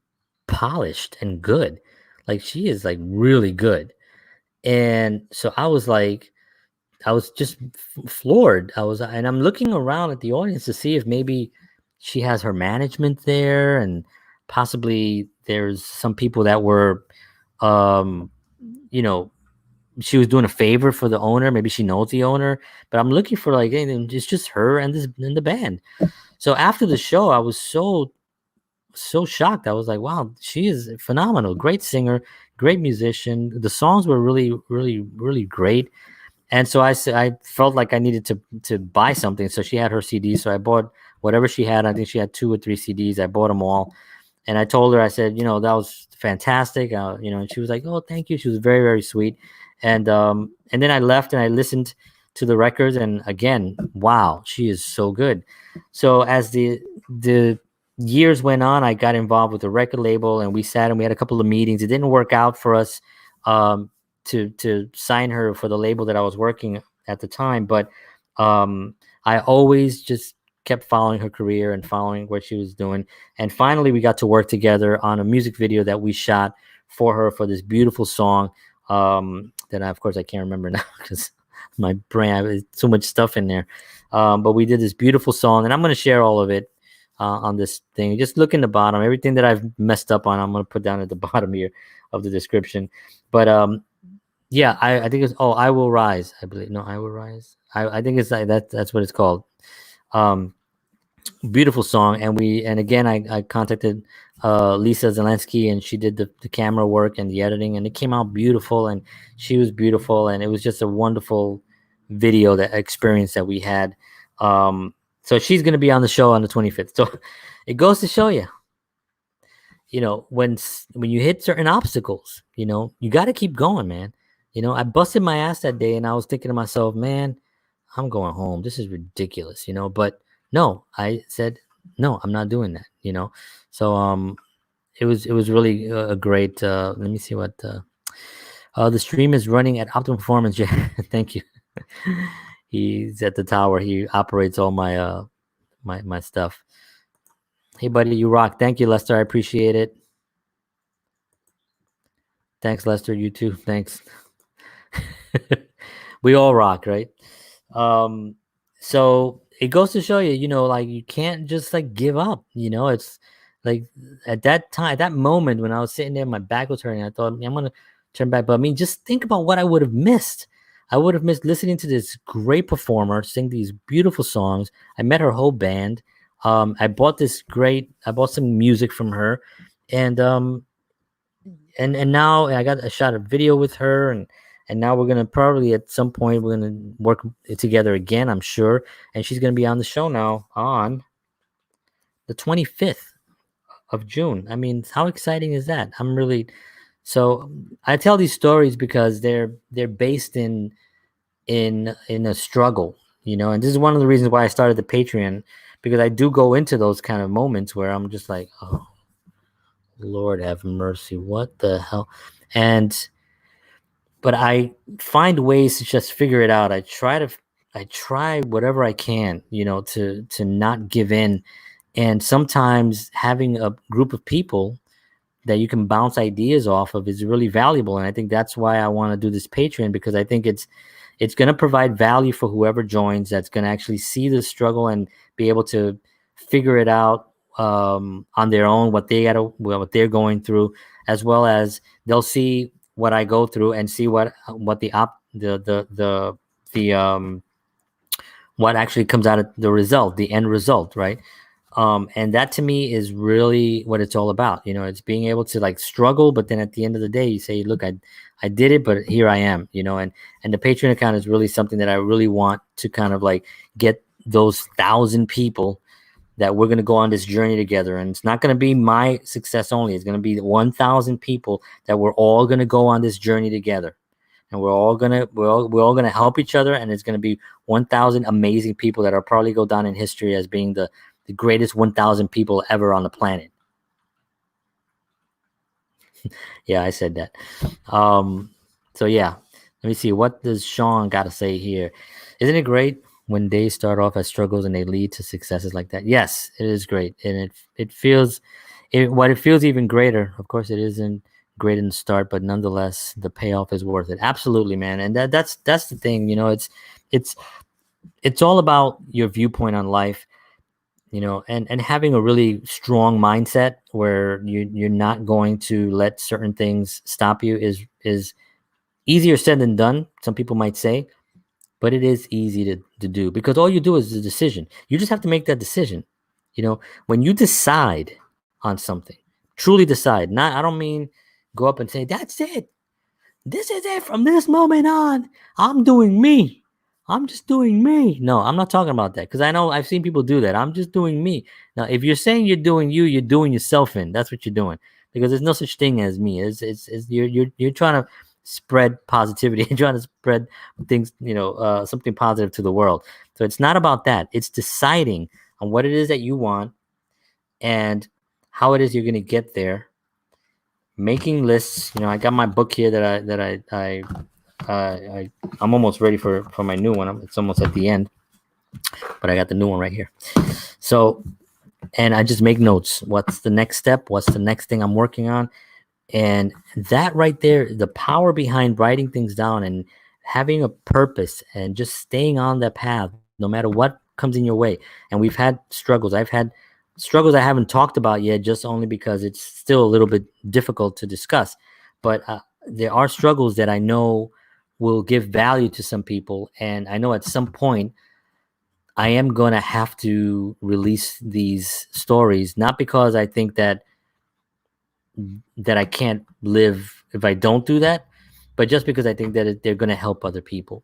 polished and good. Like she is like really good. And so I was like, I was just floored. And I'm looking around at the audience to see if maybe she has her management there, and possibly there's some people that were, um, you know, she was doing a favor for the owner. Maybe she knows the owner, but I'm looking for like, hey, it's just her and this and the band. So after the show, I was so shocked. I was like, wow, she is phenomenal. Great singer, great musician. The songs were really, really, really great. And so I felt like I needed to buy something. So she had her CD. So I bought whatever she had. I think she had 2 or 3 CDs. I bought them all. And I told her, I said, that was fantastic. And she was like, oh, thank you. She was very, very sweet. And then I left and I listened to the records. And again, wow, she is so good. So as the years went on, I got involved with the record label, and we sat and we had a couple of meetings. It didn't work out for us to sign her for the label that I was working at the time, but I always just kept following her career and following what she was doing. And finally, we got to work together on a music video that we shot for her for this beautiful song that of course I can't remember now because my brain has too much stuff in there. But we did this beautiful song, and I'm going to share all of it on this thing. Just look in the bottom. Everything that I've messed up on, I'm going to put down at the bottom here of the description. But yeah, I think it's I Will Rise. I believe I Will Rise. I think it's like that's what it's called. Beautiful song, and again I contacted Lisa Zelensky, and she did the camera work and the editing, and it came out beautiful, and she was beautiful, and it was just a wonderful video, that experience that we had. So she's going to be on the show on the 25th. So it goes to show you, when you hit certain obstacles, you got to keep going, man. I busted my ass that day, and I was thinking to myself, man, I'm going home. This is ridiculous, But no, I said, no, I'm not doing that, So it was really a great. Let me see what the stream is running at optimum performance. Thank you. He's at the tower. He operates all my my stuff. Hey, buddy, you rock. Thank you, Lester. I appreciate it. Thanks, Lester. You too. Thanks. We all rock, right? So it goes to show you, like you can't just like give up. It's like at that time, at that moment when I was sitting there, my back was hurting. I thought, I'm gonna turn back. But I mean, just think about what I would have missed. I would have missed listening to this great performer sing these beautiful songs. I met her whole band. I bought some music from her, and now I got a shot of video with her, and now we're gonna probably at some point we're gonna work together again, I'm sure, and she's gonna be on the show now on the 25th of June. I mean, how exciting is that? So I tell these stories because they're based in a struggle, and this is one of the reasons why I started the Patreon, because I do go into those kind of moments where I'm just like, oh, Lord have mercy, what the hell? But I find ways to just figure it out. I try whatever I can, to not give in. And sometimes having a group of people that you can bounce ideas off of is really valuable. And I think that's why I want to do this Patreon, because I think it's going to provide value for whoever joins, that's going to actually see the struggle and be able to figure it out on their own, what they're going through, as well as they'll see what I go through and see what what actually comes out of the result, the end result, right? And that to me is really what it's all about. It's being able to like struggle, but then at the end of the day, you say, look, I did it, but here I am, and the Patreon account is really something that I really want to kind of like get those 1,000 people that we're going to go on this journey together. And it's not going to be my success only. It's going to be 1,000 people that we're all going to go on this journey together. And we're all going to help each other. And it's going to be 1,000 amazing people that are probably go down in history as being the greatest 1,000 people ever on the planet. Yeah, I said that. So yeah, let me see. What does Sean got to say here? Isn't it great when days start off as struggles and they lead to successes like that? Yes, it is great. And it feels even greater. Of course, it isn't great in the start, but nonetheless, the payoff is worth it. Absolutely, man. And that's the thing. It's it's all about your viewpoint on life. And having a really strong mindset where you're not going to let certain things stop you is easier said than done. Some people might say, but it is easy to do, because all you do is the decision. You just have to make that decision. When you decide on something, truly decide. I don't mean go up and say, that's it. This is it from this moment on. I'm doing me. I'm just doing me. No, I'm not talking about that, because I know I've seen people do that. I'm just doing me. Now, if you're saying you're doing you, you're doing yourself in. That's what you're doing, because there's no such thing as me. You're trying to spread positivity. You're trying to spread things, something positive to the world. So it's not about that. It's deciding on what it is that you want and how it is you're going to get there. Making lists. I got my book here I'm almost ready for my new one. It's almost at the end, but I got the new one right here. So, and I just make notes. What's the next step? What's the next thing I'm working on? And that right there, the power behind writing things down and having a purpose and just staying on that path, no matter what comes in your way. And we've had struggles. I've had struggles I haven't talked about yet, just only because it's still a little bit difficult to discuss. But there are struggles that I know will give value to some people. And I know at some point I am going to have to release these stories, not because I think that I can't live if I don't do that, but just because I think that they're going to help other people.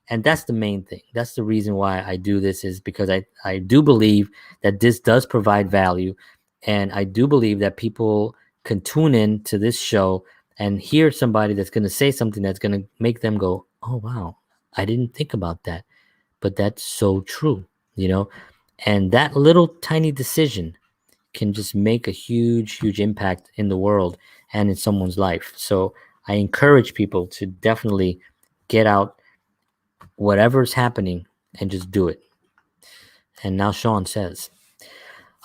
And that's the main thing. That's the reason why I do this, is because I do believe that this does provide value. And I do believe that people can tune in to this show and hear somebody that's going to say something that's going to make them go, oh, wow, I didn't think about that. But that's so true, And that little tiny decision can just make a huge, huge impact in the world and in someone's life. So I encourage people to definitely get out whatever's happening and just do it. And now Sean says,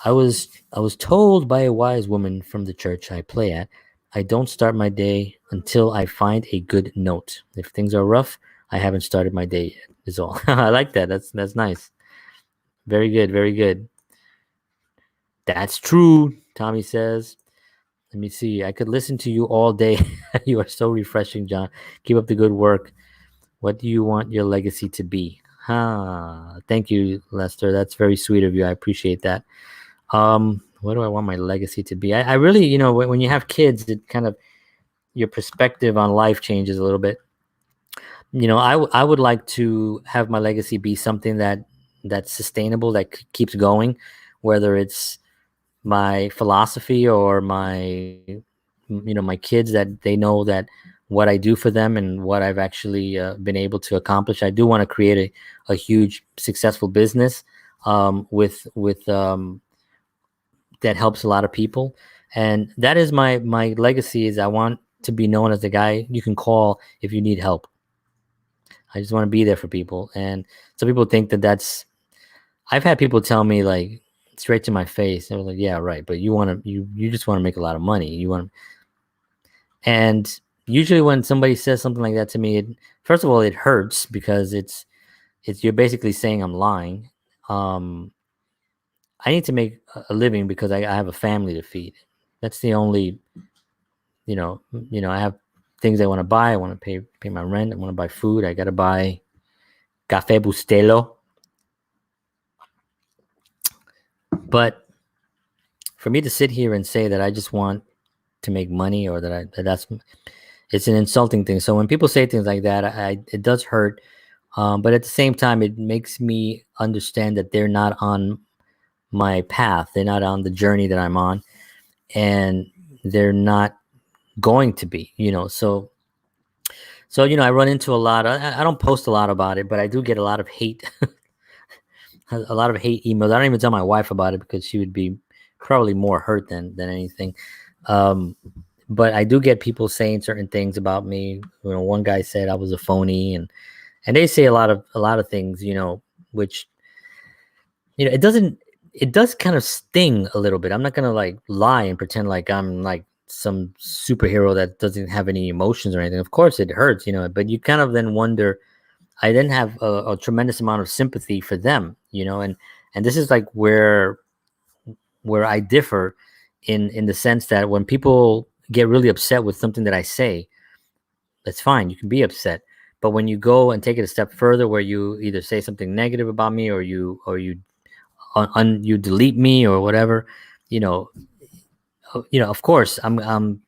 I was told by a wise woman from the church I play at, I don't start my day until I find a good note. If things are rough, I haven't started my day yet, is all. I like that. That's nice. Very good. Very good. That's true, Tommy says. Let me see. I could listen to you all day. You are so refreshing, John. Keep up the good work. What do you want your legacy to be? Thank you, Lester. That's very sweet of you. I appreciate that. What do I want my legacy to be? I really, when you have kids, it kind of, your perspective on life changes a little bit. I would like to have my legacy be something that's sustainable, that keeps going, whether it's my philosophy or my kids, that they know that what I do for them and what I've actually been able to accomplish. I do want to create a huge successful business with that helps a lot of people. And that is my legacy, is I want to be known as the guy you can call if you need help. I just want to be there for people. And some people think that's, I've had people tell me like straight to my face, they were like, yeah, right. But you just want to make a lot of money. And usually when somebody says something like that to me, first of all, it hurts, because it's you're basically saying I'm lying. I need to make a living because I have a family to feed. That's the only, I have things I want to buy. I want to pay my rent. I want to buy food. I got to buy Café Bustelo. But for me to sit here and say that I just want to make money, or that's it's an insulting thing. So when people say things like that, it does hurt. But at the same time, it makes me understand that they're not on my path. They're not on the journey that I'm on, and they're not going to be, so I run into a lot. I don't post a lot about it, but I do get a lot of hate, a lot of hate emails. I don't even tell my wife about it, because she would be probably more hurt than anything. But I do get people saying certain things about me. One guy said I was a phony, and they say a lot of things, which, it does kind of sting a little bit. I'm not going to like lie and pretend like I'm like some superhero that doesn't have any emotions or anything. Of course it hurts, but you kind of then wonder. I then have a tremendous amount of sympathy for them, and this is like where I differ in the sense that when people get really upset with something that I say, that's fine. You can be upset. But when you go and take it a step further, where you either say something negative about me, or you you delete me or whatever, of course, I'm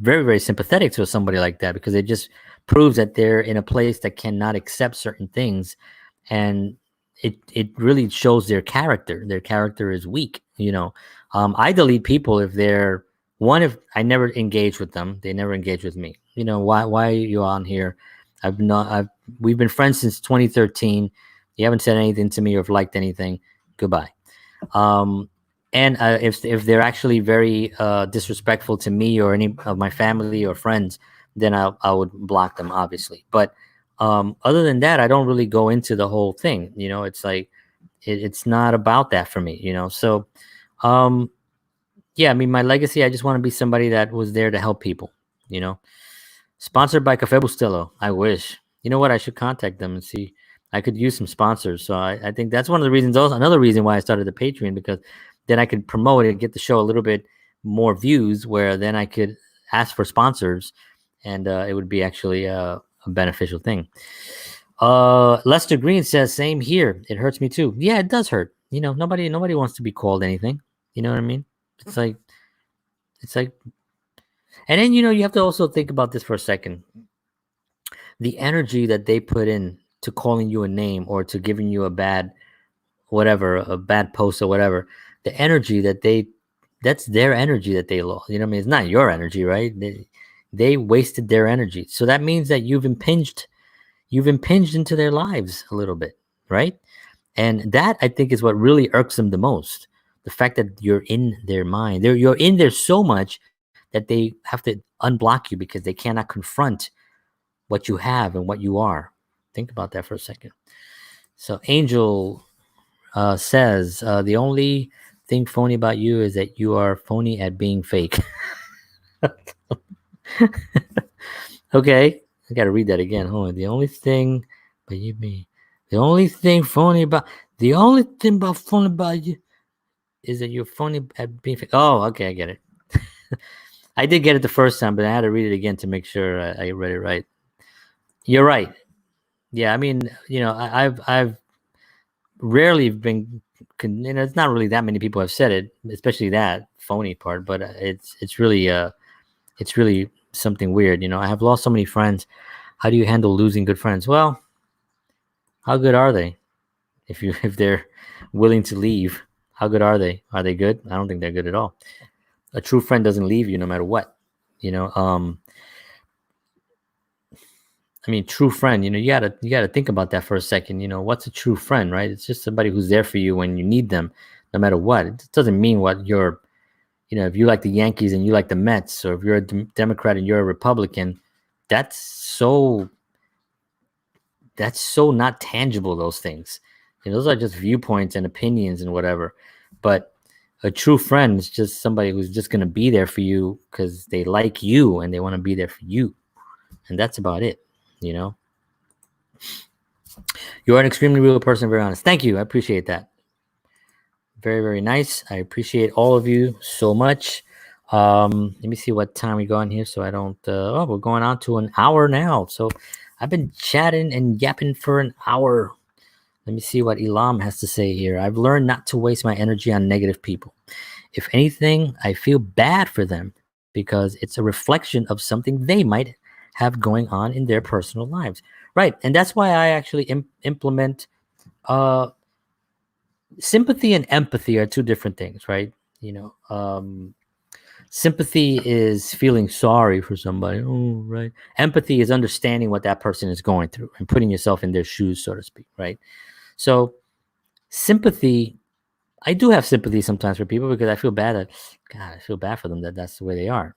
very, very sympathetic to somebody like that, because it just proves that they're in a place that cannot accept certain things, and it really shows their character. Their character is weak. I delete people if if I never engage with them, they never engage with me. Why are you on here? We've been friends since 2013. You haven't said anything to me or liked anything. Goodbye. And if they're actually very disrespectful to me or any of my family or friends, then I would block them, obviously. But other than that, I don't really go into the whole thing. It's like it's not about that for me. So yeah, I mean, my legacy, I just want to be somebody that was there to help people. Sponsored by Cafe Bustelo. I wish. You know what? I should contact them and see. I could use some sponsors. So I think that's one of the reasons. Also, another reason why I started the Patreon, because then I could promote it and get the show a little bit more views, where then I could ask for sponsors, and it would be actually a beneficial thing. Lester Green says, same here. It hurts me too. Yeah, it does hurt. Nobody wants to be called anything. You know what I mean? It's like, and then, you have to also think about this for a second. The energy that they put in to calling you a name, or to giving you a bad post or whatever, the energy that's their energy that they lost. I mean, it's not your energy, right? They wasted their energy. So that means that you've impinged into their lives a little bit, right? And that, I think, is what really irks them the most. The fact that you're in their mind. You're in there so much that they have to unblock you, because they cannot confront what you have and what you are. Think about that for a second. So Angel says, the only thing phony about you is that you are phony at being fake. Okay, I got to read that again. Hold on. The only thing phony about you is that you're phony at being fake. Oh, okay, I get it. I did get it the first time, but I had to read it again to make sure I read it right. You're right. Yeah, I mean, I've rarely been, it's not really that many people have said it, especially that phony part, but it's really something weird. I have lost so many friends. How do you handle losing good friends? Well, how good are they? If they're willing to leave, how good are they? Are they good? I don't think they're good at all. A true friend doesn't leave you no matter what. I mean, true friend, you gotta think about that for a second. What's a true friend, right? It's just somebody who's there for you when you need them, no matter what. It doesn't mean what you're, if you like the Yankees and you like the Mets, or if you're a Democrat and you're a Republican, that's so not tangible, those things. Those are just viewpoints and opinions and whatever. But a true friend is just somebody who's just going to be there for you because they like you and they want to be there for you. And that's about it. You are an extremely real person, very honest. Thank you. I appreciate that. Very, very nice. I appreciate all of you so much. Let me see what time we go on here so I don't... we're going on to an hour now. So I've been chatting and yapping for an hour. Let me see what Elam has to say here. I've learned not to waste my energy on negative people. If anything, I feel bad for them because it's a reflection of something they might have going on in their personal lives. Right. And that's why I actually implement sympathy and empathy are two different things, right? Sympathy is feeling sorry for somebody. Oh, right. Empathy is understanding what that person is going through and putting yourself in their shoes, so to speak, right? So sympathy, I do have sympathy sometimes for people because I feel bad for them that's the way they are,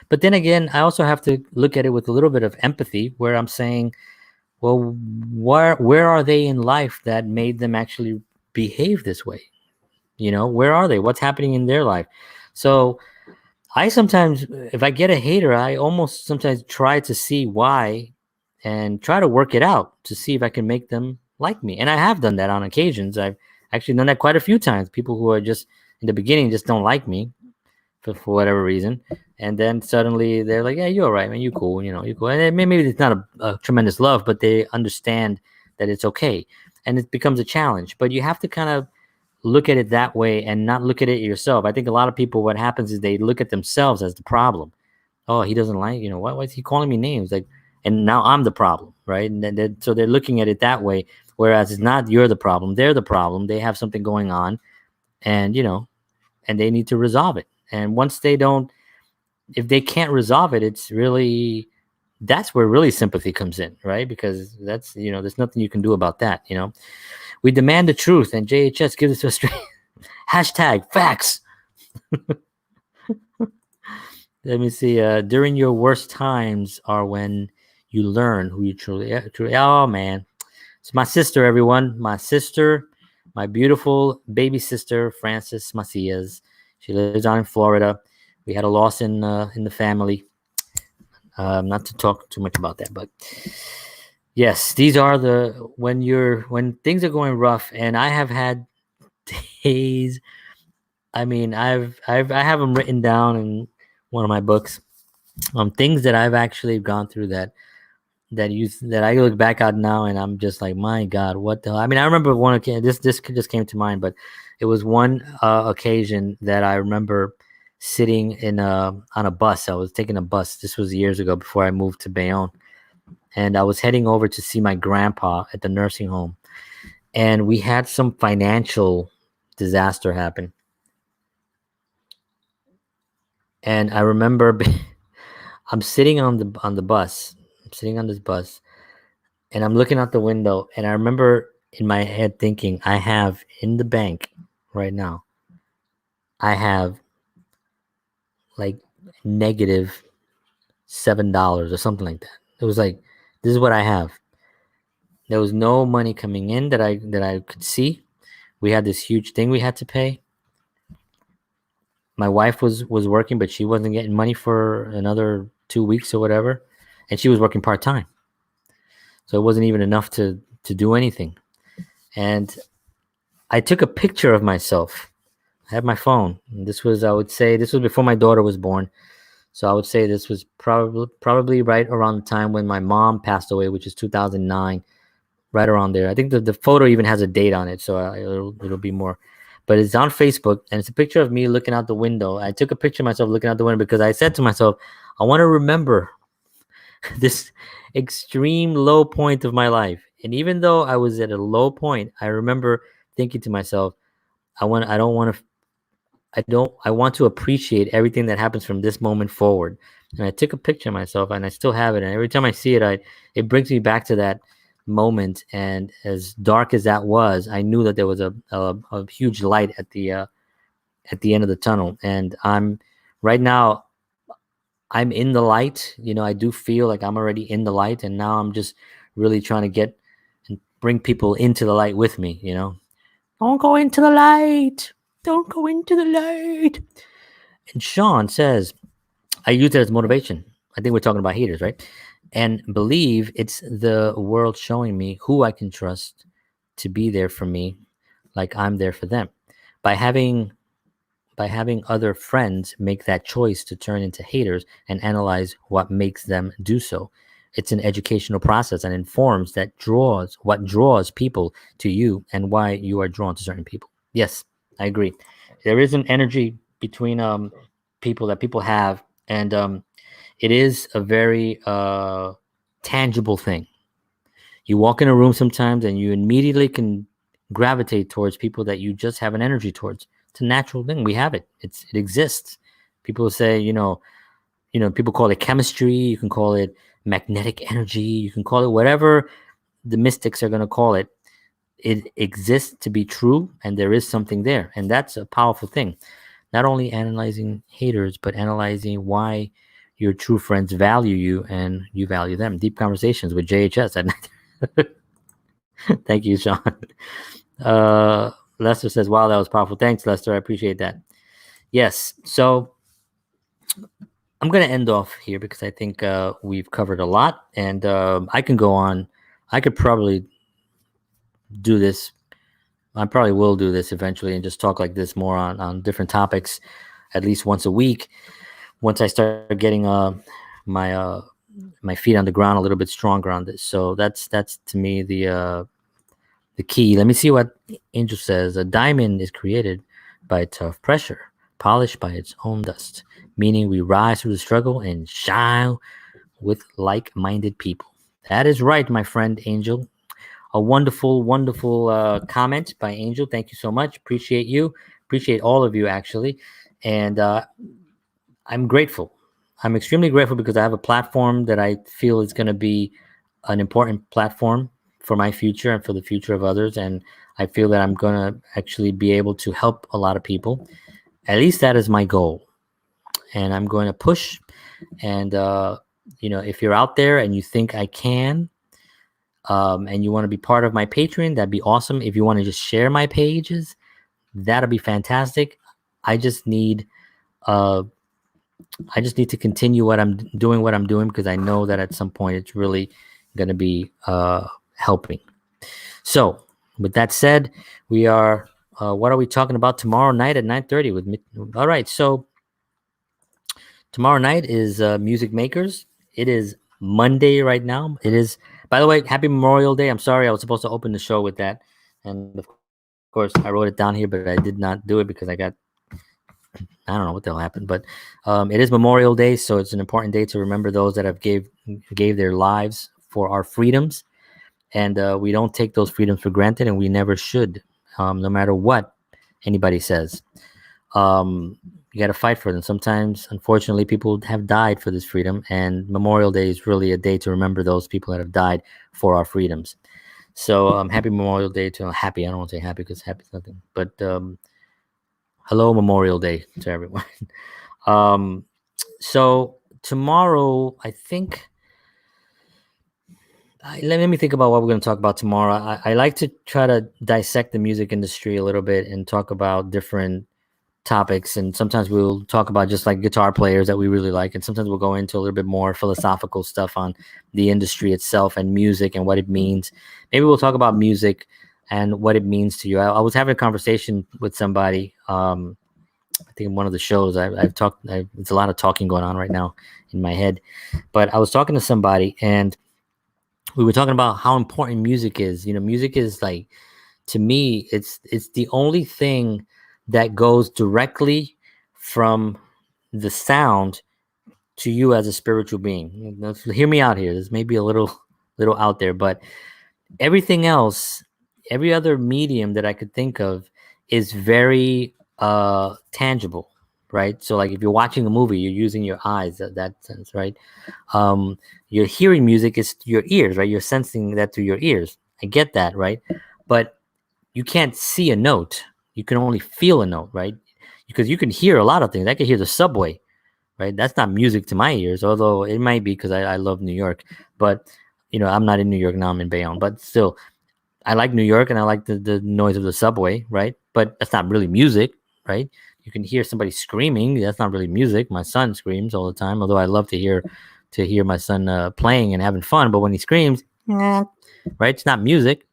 But then again, I also have to look at it with a little bit of empathy where I'm saying, well, where are they in life that made them actually behave this way? Where are they? What's happening in their life? So I sometimes, if I get a hater, I almost sometimes try to see why and try to work it out to see if I can make them like me. And I have done that on occasions. I've actually done that quite a few times. People who are just in the beginning just don't like me for whatever reason. And then suddenly they're like, yeah, you're all right, man. You cool. You cool. And then maybe it's not a tremendous love, but they understand that it's okay. And it becomes a challenge. But you have to kind of look at it that way and not look at it yourself. I think a lot of people, what happens is they look at themselves as the problem. Oh, he doesn't like, why is he calling me names? Like, and now I'm the problem, right? And then so they're looking at it that way. Whereas it's not you're the problem, they're the problem. They have something going on, and and they need to resolve it. And once they don't, if they can't resolve it, it's really, that's where really sympathy comes in, right? Because that's, there's nothing you can do about that. We demand the truth, and JHS gives it to us straight. Hashtag facts. Let me see. During your worst times are when you learn who you truly. Oh man, it's my sister, everyone. My sister, my beautiful baby sister, Frances Macias. She lives down in Florida. We had a loss in the family. Not to talk too much about that, but yes, these are when things are going rough, and I have had days. I mean, I have them written down in one of my books. Things that I've actually gone through that I look back at now, and I'm just like, my God, what the hell? I mean, I remember one occasion. This just came to mind, but it was one occasion that I remember sitting on a bus. I was taking a bus. This was years ago before I moved to Bayonne, and I was heading over to see my grandpa at the nursing home, and we had some financial disaster happen. And I remember I'm sitting on the bus. I'm sitting on this bus, and I'm looking out the window, and I remember in my head thinking, I have in the bank right now, I have like negative $7 or something like that. It was like, this is what I have. There was no money coming in that I could see. We had this huge thing we had to pay. My wife was working, but she wasn't getting money for another 2 weeks or whatever, and she was working part-time, so it wasn't even enough to do anything. And I took a picture of myself. I had my phone. And this was, I would say, this was before my daughter was born, so I would say this was probably right around the time when my mom passed away, which is 2009, right around there. I think the photo even has a date on it, so it'll be more. But it's on Facebook, and it's a picture of me looking out the window. I took a picture of myself looking out the window because I said to myself, I want to remember this extreme low point of my life. And even though I was at a low point, I remember thinking to myself, I want to appreciate everything that happens from this moment forward. And I took a picture of myself, and I still have it. And every time I see it, it brings me back to that moment. And as dark as that was, I knew that there was a huge light at the end of the tunnel. And right now I'm in the light. I do feel like I'm already in the light, and now I'm just really trying to get and bring people into the light with me. Don't go into the light. Don't go into the light. And Sean says, I use it as motivation. I think we're talking about haters, right? And believe it's the world showing me who I can trust to be there for me, like I'm there for them. By having other friends make that choice to turn into haters and analyze what makes them do so. It's an educational process and informs what draws people to you and why you are drawn to certain people. Yes, I agree. There is an energy between people that people have, and it is a very tangible thing. You walk in a room sometimes and you immediately can gravitate towards people that you just have an energy towards. It's a natural thing. We have it. It exists. People say, people call it chemistry. You can call it magnetic energy. You can call it whatever the mystics are going to call it. It exists to be true, and there is something there. And that's a powerful thing. Not only analyzing haters, but analyzing why your true friends value you and you value them. Deep conversations with JHS at night. Thank you, Sean. Lester says, wow, that was powerful. Thanks, Lester. I appreciate that. Yes. So I'm going to end off here because I think we've covered a lot, and I can go on. I could probably do this. I probably will do this eventually and just talk like this more on different topics, at least once a week. Once I start getting my my feet on the ground a little bit stronger on this. So that's to me the key. Let me see what Angel says. A diamond is created by tough pressure, polished by its own dust, meaning we rise through the struggle and shine with like-minded people. That is right, my friend Angel. A wonderful, wonderful comment by Angel. Thank you so much. Appreciate you. Appreciate all of you, actually. And I'm grateful. I'm extremely grateful because I have a platform that I feel is going to be an important platform for my future and for the future of others. And I feel that I'm going to actually be able to help a lot of people. At least that is my goal. And I'm going to push. And, if you're out there and you think I can, and you want to be part of my Patreon, that'd be awesome. If you want to just share my pages, that'll be fantastic. I just need to continue what I'm doing because I know that at some point it's really going to be helping. So with that said, we are, what are we talking about tomorrow night at 9:30 with me? All right. So tomorrow night is Music Makers. It is Monday right now. It is, by the way, happy Memorial Day. I'm sorry. I was supposed to open the show with that. And of course I wrote it down here, but I did not do it because I don't know what the hell happened, but it is Memorial Day, so it's an important day to remember those that have gave their lives for our freedoms, and we don't take those freedoms for granted, and we never should, no matter what anybody says. You got to fight for them. Sometimes, unfortunately, people have died for this freedom, and Memorial Day is really a day to remember those people that have died for our freedoms. So happy Memorial Day to happy. I don't want to say happy because happy is nothing, but hello Memorial Day to everyone. So tomorrow, I think, let me think about what we're going to talk about tomorrow. I like to try to dissect the music industry a little bit and talk about different topics. And sometimes we'll talk about just like guitar players that we really like. And sometimes we'll go into a little bit more philosophical stuff on the industry itself and music and what it means. Maybe we'll talk about music and what it means to you. I was having a conversation with somebody. I think in one of the shows I've talked. It's a lot of talking going on right now in my head, but I was talking to somebody and we were talking about how important music is. Music is like, to me, it's the only thing that goes directly from the sound to you as a spiritual being. Now, hear me out here. This may be a little out there, but everything else, every other medium that I could think of is very tangible, right? So like if you're watching a movie, you're using your eyes, that sense, right? You're hearing music is your ears, right? You're sensing that through your ears. I get that, right? But you can't see a note. You can only feel a note, right? Because you can hear a lot of things. I can hear the subway, right? That's not music to my ears, although it might be because I love New York. But, I'm not in New York now. I'm in Bayonne. But still, I like New York and I like the noise of the subway, right? But that's not really music, right? You can hear somebody screaming. That's not really music. My son screams all the time, although I love to hear my son playing and having fun. But when he screams, right, it's not music.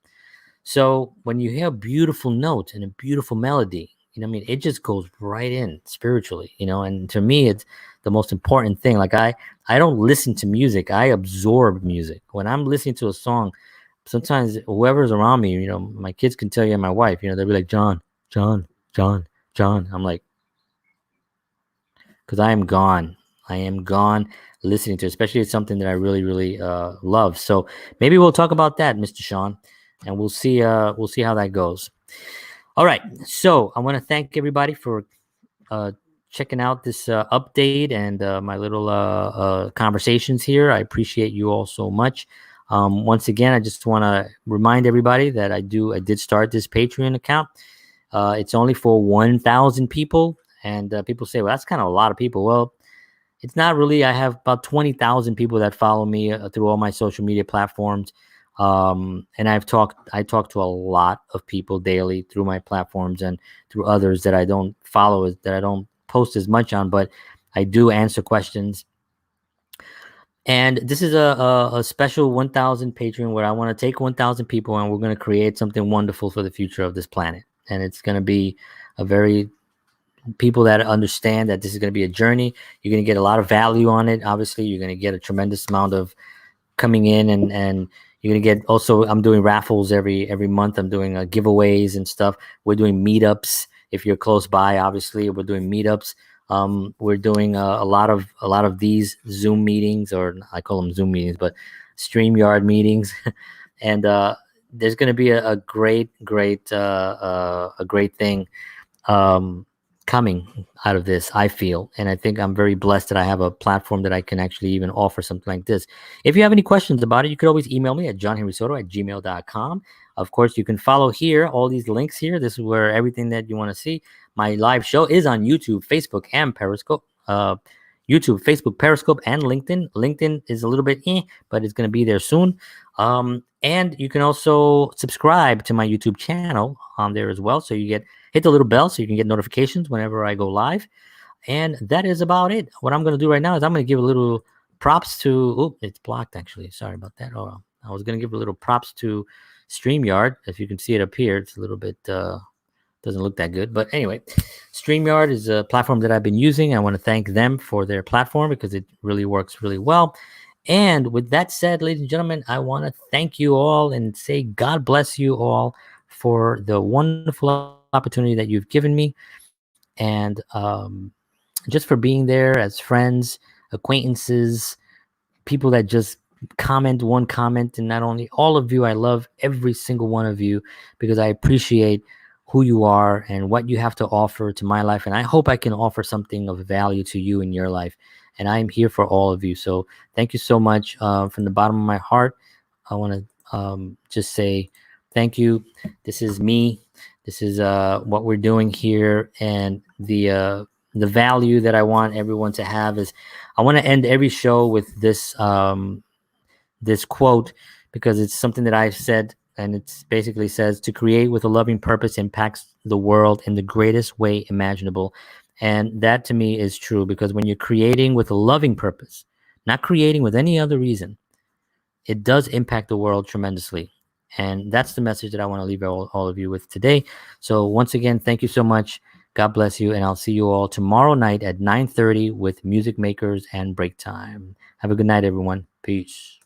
So when you hear a beautiful note and a beautiful melody, it just goes right in spiritually, and to me, it's the most important thing. Like I don't listen to music. I absorb music. When I'm listening to a song, sometimes whoever's around me, my kids can tell you and my wife, they'll be like, John. I'm like, because I am gone listening to it, especially it's something that I really, really love. So maybe we'll talk about that, Mr. Sean. And we'll see how that goes. All right. So I want to thank everybody for checking out this update and my little conversations here. I appreciate you all so much. Once again, I just want to remind everybody that I did start this Patreon account. It's only for 1,000 people. And people say, well, that's kind of a lot of people. Well, it's not really. I have about 20,000 people that follow me through all my social media platforms. And I talk to a lot of people daily through my platforms and through others that I don't follow, that I don't post as much on, but I do answer questions. And this is a special 1,000 Patreon where I want to take 1,000 people and we're going to create something wonderful for the future of this planet. And it's going to be a very people that understand that this is going to be a journey. You're going to get a lot of value on it. Obviously, you're going to get a tremendous amount of coming in, and you're going to get also, I'm doing raffles every month. I'm doing giveaways and stuff. We're doing meetups. If you're close by, obviously, we're doing meetups. We're doing a lot of these Zoom meetings, or I call them Zoom meetings, but Streamyard meetings. And there's going to be a great thing coming out of this, I feel. And I think I'm very blessed that I have a platform that I can actually even offer something like this. If you have any questions about it, you could always email me at johnhenrysoto@gmail.com. Of course, you can follow here, all these links here. This is where everything that you want to see. My live show is on YouTube, Facebook, and Periscope. YouTube, Facebook, Periscope, and LinkedIn. LinkedIn is a little bit but it's going to be there soon. And you can also subscribe to my YouTube channel on there as well. So you hit the little bell so you can get notifications whenever I go live. And that is about it. What I'm going to do right now is I'm going to give a little props to, it's blocked actually. Sorry about that. Oh, I was going to give a little props to Streamyard. If you can see it up here, it's a little bit, doesn't look that good. But anyway, Streamyard is a platform that I've been using. I want to thank them for their platform because it really works really well. And with that said, ladies and gentlemen, I want to thank you all and say God bless you all for the wonderful opportunity that you've given me. And just for being there as friends, acquaintances, people that just comment one comment. And not only all of you, I love every single one of you because I appreciate who you are and what you have to offer to my life. And I hope I can offer something of value to you in your life. And I'm here for all of you. So thank you so much from the bottom of my heart. I want to just say thank you. This is me. This is what we're doing here. And the value that I want everyone to have is I want to end every show with this this quote because it's something that I've said. And it basically says, to create with a loving purpose impacts the world in the greatest way imaginable. And that to me is true because when you're creating with a loving purpose, not creating with any other reason, it does impact the world tremendously. And that's the message that I want to leave all of you with today. So once again, thank you so much. God bless you. And I'll see you all tomorrow night at 9:30 with Music Makers and Break Time. Have a good night, everyone. Peace.